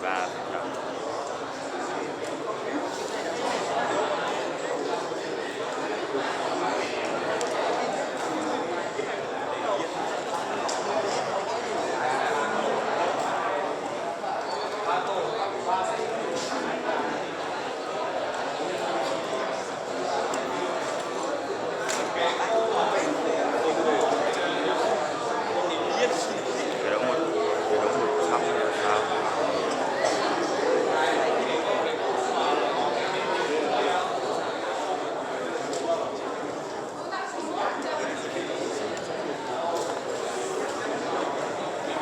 Ba cái đống một sắp là sao?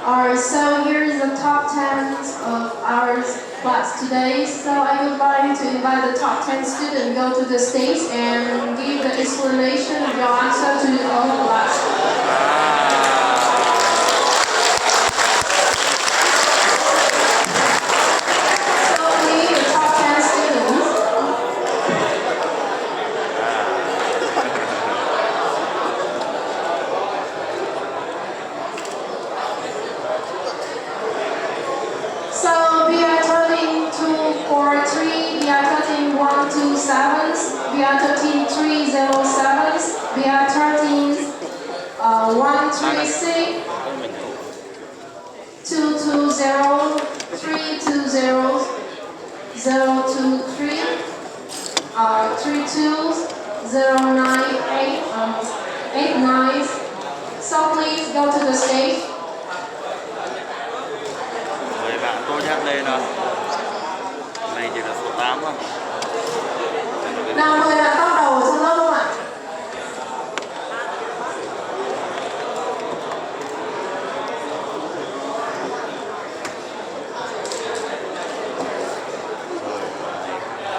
Alright, so here is the top 10 of our class today. So I would like to invite the top 10 students go to the stage and give the explanation of your answer to the whole class. So we need the top 10 students. So we are turning 2, 4, 3, we are turning 1, 2, 7s, we are turning 3, 0, 7s, we are turning 1, 3, 6, 2, 2, 0, 3, 2, 0, 0, 2, 3, 3, 2, 0, 9, 8, 8, 9. So please go to the stage. Mời bạn tôi nhắc lên nào. Này chỉ là số 8 không? Nào mời bạn bắt đầu ở trong lớp không ạ?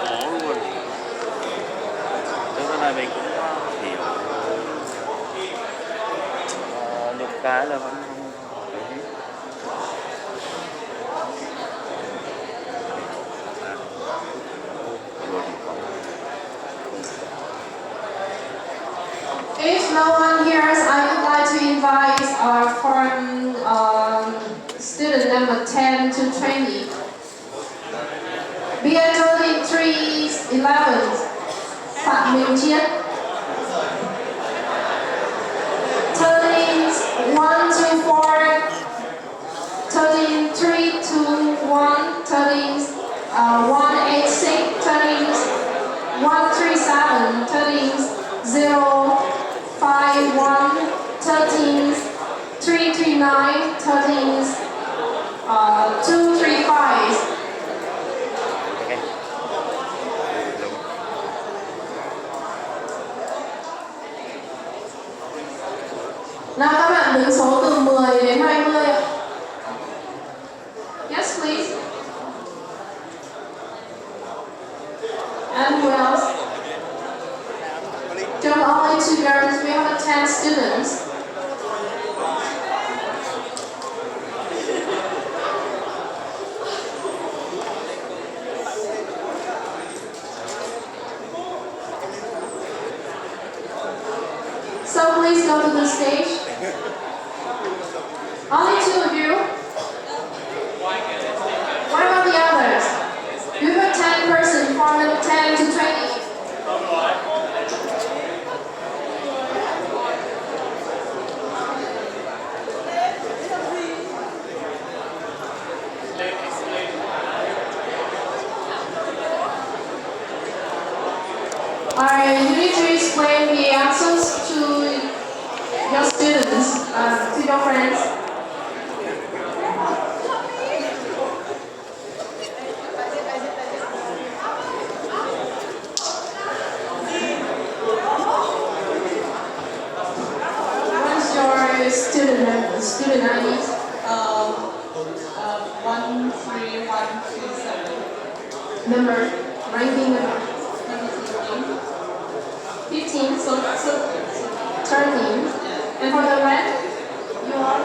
Khó luôn. Trước này mình cũng hiểu những cái là vẫn không thấy hết. If no one hears, I would like to invite foreign student number 10 to 20. BA 11, Phạm Minh Chiết. Turning 1 to 4, turning 3 to 1, turning 186, turning 137, turning 051, turning 339, turning 235. Nào các bạn đứng số từ 10 đến 20 ạ. Yes, please. And who else? Don't only 2 girls, we have 10 students. So please go to the stage. Only 2 of you. What about the others? You have 10 persons from 10 to 20. Alright, you need to explain the answers to your students, to your friends. What's your student ID? 13127. Number? ranking 15, so 13. And for the red, you are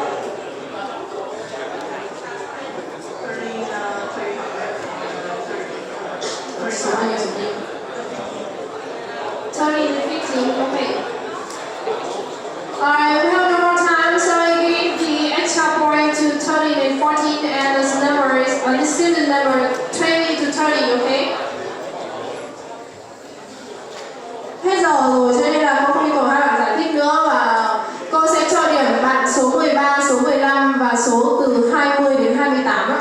30 and 15, okay. Alright, we have no more time, so I give the extra point to 13 and 14, and this number is the student number 20 to 30, okay? Hết giờ rồi, cho nên là cô không yêu cầu hai bạn giải thích nữa và cô sẽ cho điểm bạn số 13, số 15 và số từ 20 đến 28 á.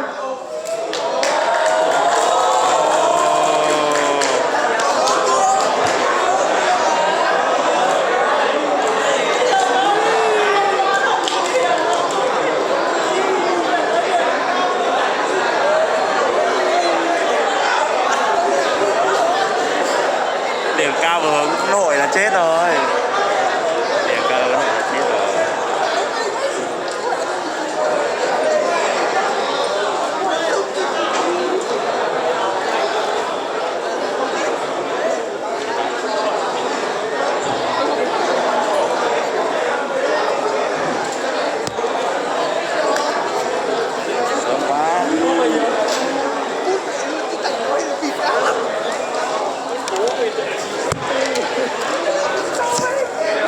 Điểm cao vừa hướng nội là chết rồi.